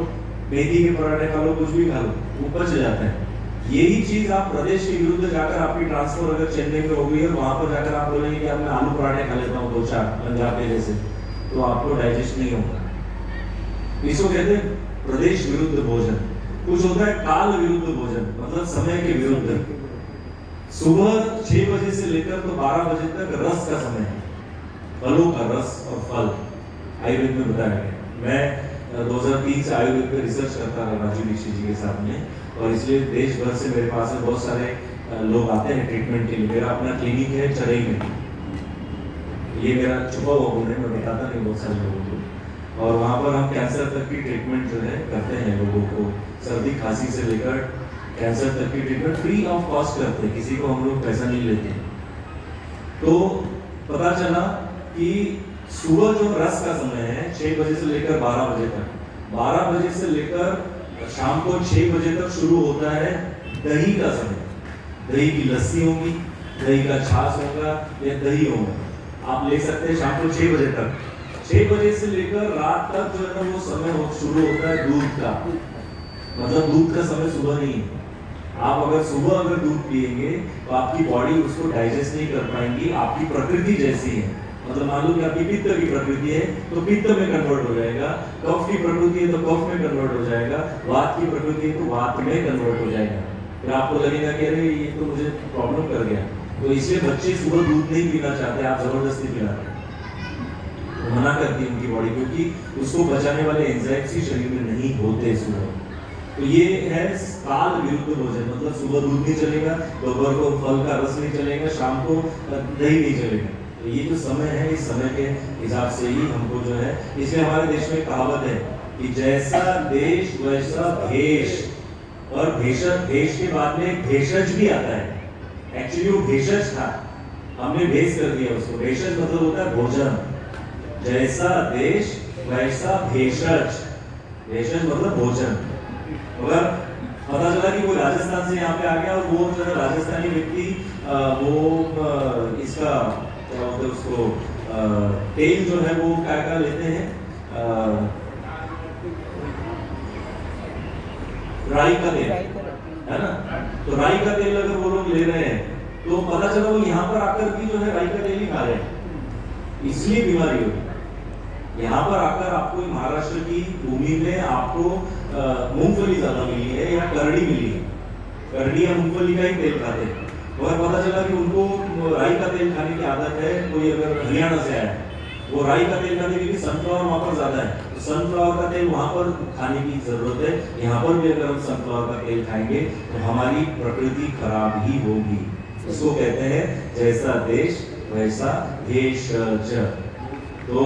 मेथी के पराठे खा लो, कुछ भी खा लो, वो पच जाता है। यही चीज आप प्रदेश के विरुद्ध जाकर आपकी ट्रांसफर अगर चेन्नई में हो गई है, वहां पर जाकर आप बोलेंगे कि अब मैं आलू पराठे खा लेता हूँ 2-4 पंजाब के जैसे, तो आपको डाइजेस्ट नहीं होगा। इसको कहते हैं प्रदेश विरुद्ध भोजन। कुछ होता है काल विरुद्ध भोजन, मतलब समय के विरुद्ध। सुबह 6 बजे से लेकर तो 12 बजे तक रस का समय है, फलों का रस और फल आयुर्वेद में बताया गया। मैं 2003 से आयुर्वेद पे रिसर्च करता रहा राजीव दीक्षित जी के साथ में, और इसलिए देश भर से मेरे पास में बहुत सारे लोग आते हैं ट्रीटमेंट के लिए। मेरा अपना क्लिनिक है चरई में, ये मेरा छुपा हुआ गुण है, मैं बताता नहीं बहुत सारे लोगों को। और वहाँ पर हम कैंसर तक की ट्रीटमेंट जो है करते हैं लोगों को, सर्दी खांसी से लेकर कैंसर तक की ट्रीटमेंट फ्री ऑफ कॉस्ट करते हैं, किसी को हम लोग पैसा नहीं लेते। तो पता चला कि सुबह जो रस का समय है 6 बजे से लेकर 12 बजे तक, 12 बजे से लेकर शाम को 6 बजे तक शुरू होता है दही का समय। दही की लस्सी होगी, दही का छाछ होगा या दही होगा, आप ले सकते हैं शाम को 6 बजे तक। 6 बजे से लेकर रात तक जो है ना वो समय शुरू होता है दूध का, मतलब दूध का समय सुबह नहीं है। आप अगर सुबह दूध पिएंगे तो आपकी बॉडी उसको डाइजेस्ट नहीं कर पाएंगी। आपकी प्रकृति जैसी है, मतलब मान लो कि आपकी पित्त की प्रकृति है तो पित्त में कन्वर्ट हो जाएगा, कफ की प्रकृति है तो कफ में कन्वर्ट हो जाएगा, वात की प्रकृति है तो वात में कन्वर्ट हो जाएगा। फिर आपको लगेगा कि अरे ये तो मुझे प्रॉब्लम कर गया। तो इसलिए बच्चे सुबह दूध नहीं पीना चाहते, आप जबरदस्ती पिलाते हैं, तो मना करती है उनकी बॉडी, क्योंकि उसको बचाने वाले एंजाइम्स ही शरीर में नहीं होते सुबह। तो ये है काल विरुद्ध भोजन, मतलब सुबह दूध नहीं चलेगा, दोपहर को फल का रस नहीं चलेगा, शाम को दही नहीं चलेगा। तो ये जो समय है इस समय के हिसाब से ही हमको जो है, इसलिए हमारे देश में कहावत है कि जैसा देश वैसा भेष, और भेष के बाद में भेषज भी आता है। एक्चुअली वो भेषज था, हमने भेष कर दिया उसको। भेषज मतलब होता है भोजन, जैसा देश वैसा भेषज, भेषज मतलब भोजन। अगर पता चला कि कोई राजस्थान से यहाँ पे आ गया और वो जो है राजस्थानी व्यक्ति वो इसका क्या बोलते हैं उसको तेल जो है वो क्या लेते हैं, राई का तेल है ना, तो राई का तेल अगर वो लोग ले रहे हैं तो पता चला वो यहाँ पर आकर भी जो है राई का तेल ही खा रहे हैं, इसलिए बीमारी होगी। यहाँ पर आकर आपको महाराष्ट्र की भूमि में आपको मूंगफली ज्यादा मिली है या करड़ी मिली है, करड़ी या मूंगफली का ही तेल खाते हैं। और पता चला कि उनको राई का तेल खाने की आदत है, कोई अगर हरियाणा से आया है वो राई का तेल खाने क्योंकि सनफ्लावर वहाँ पर ज्यादा है, तो सनफ्लावर का तेल वहाँ पर खाने की जरूरत है। यहाँ पर भी अगर हम सनफ्लावर का तेल खाएंगे तो हमारी प्रकृति खराब ही होगी। इसको कहते हैं जैसा देश वैसा भेषज। तो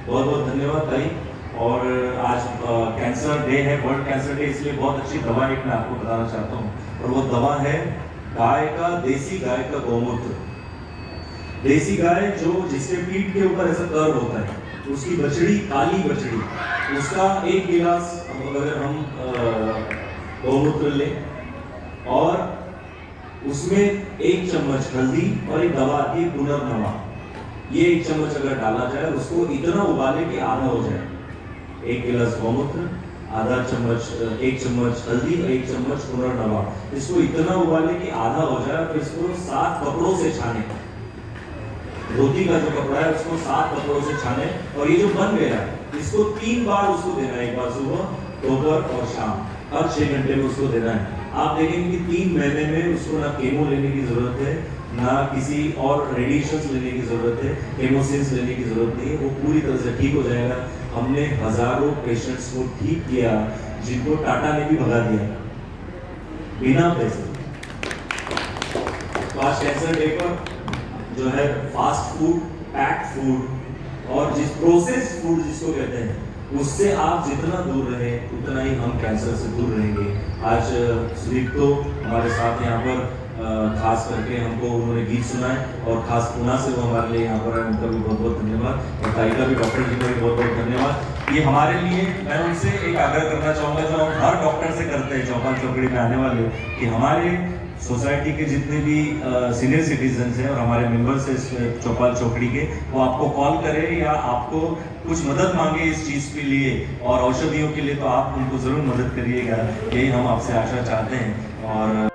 बहुत बहुत धन्यवाद भाई। और आज कैंसर डे है, वर्ल्ड कैंसर डे, इसलिए बहुत अच्छी दवा एक मैं आपको बताना चाहता हूँ, और वो दवा है देसी गाय का गौमूत्र। देसी गाय जो जिसके पीठ के ऊपर ऐसा कर्व होता है, उसकी बछड़ी, काली बछड़ी, उसका 1 गिलास अगर हम गौमूत्र लें और उसमें 1 चम्मच हल्दी और एक दवा आती है पुनर्नवा, ये 1 चम्मच अगर डाला जाए, उसको इतना उबाले कि आधा हो जाए। 1 गिलास गौमूत्र, आधा चम्मच 1 चम्मच हल्दी और 1 चम्मच पुनर्नवा, इसको इतना उबाले कि आधा हो जाए। फिर इसको 7 कपड़ों से छाने, धोती का जो कपड़ा है उसको 7 कपड़ों से छाने, और ये जो बन गया इसको 3 बार उसको देना है, 1 बार सुबह, दोपहर और शाम, हर 6 घंटे में उसको देना है। आप देखेंगे कि 3 महीने में उसको ना केमो लेने की जरूरत है, ना किसी और रेडिएशंस लेने की जरूरत है, केमोसिन्स लेने की जरूरत नहीं है, वो पूरी तरह से ठीक हो जाएगा। हमने हजारों पेशेंट्स को ठीक किया जिनको टाटा ने भी भगा दिया बिना पैसे। तो आज कैंसर डे पर जो है फास्ट फूड, पैक्ड फूड और जिस प्रोसेस्ड फूड जिसको कहते हैं, उससे आप जितना दूर रहें उतना ही हम कैंसर से दूर रहेंगे। आज सुदीप तो हमारे साथ यहाँ पर खास करके हमको उन्होंने गीत सुनाए, और खास पुणे से वो हमारे लिए यहाँ पर आए, उनका भी बहुत बहुत धन्यवाद, और ताई का भी, डॉक्टर जी का भी बहुत बहुत धन्यवाद। ये हमारे लिए, मैं उनसे एक आग्रह करना चाहूँगा जो हम हर डॉक्टर से करते हैं चौपाल चौकड़ी में आने वाले, कि हमारे सोसाइटी के जितने भी सीनियर सिटीजन्स हैं और हमारे मेंबर्स हैं चौपाल चौकड़ी के, वो आपको कॉल करें या आपको कुछ मदद मांगे इस चीज़ के लिए और औषधियों के लिए, तो आप उनको ज़रूर मदद करिएगा, यही हम आपसे आशा चाहते हैं। और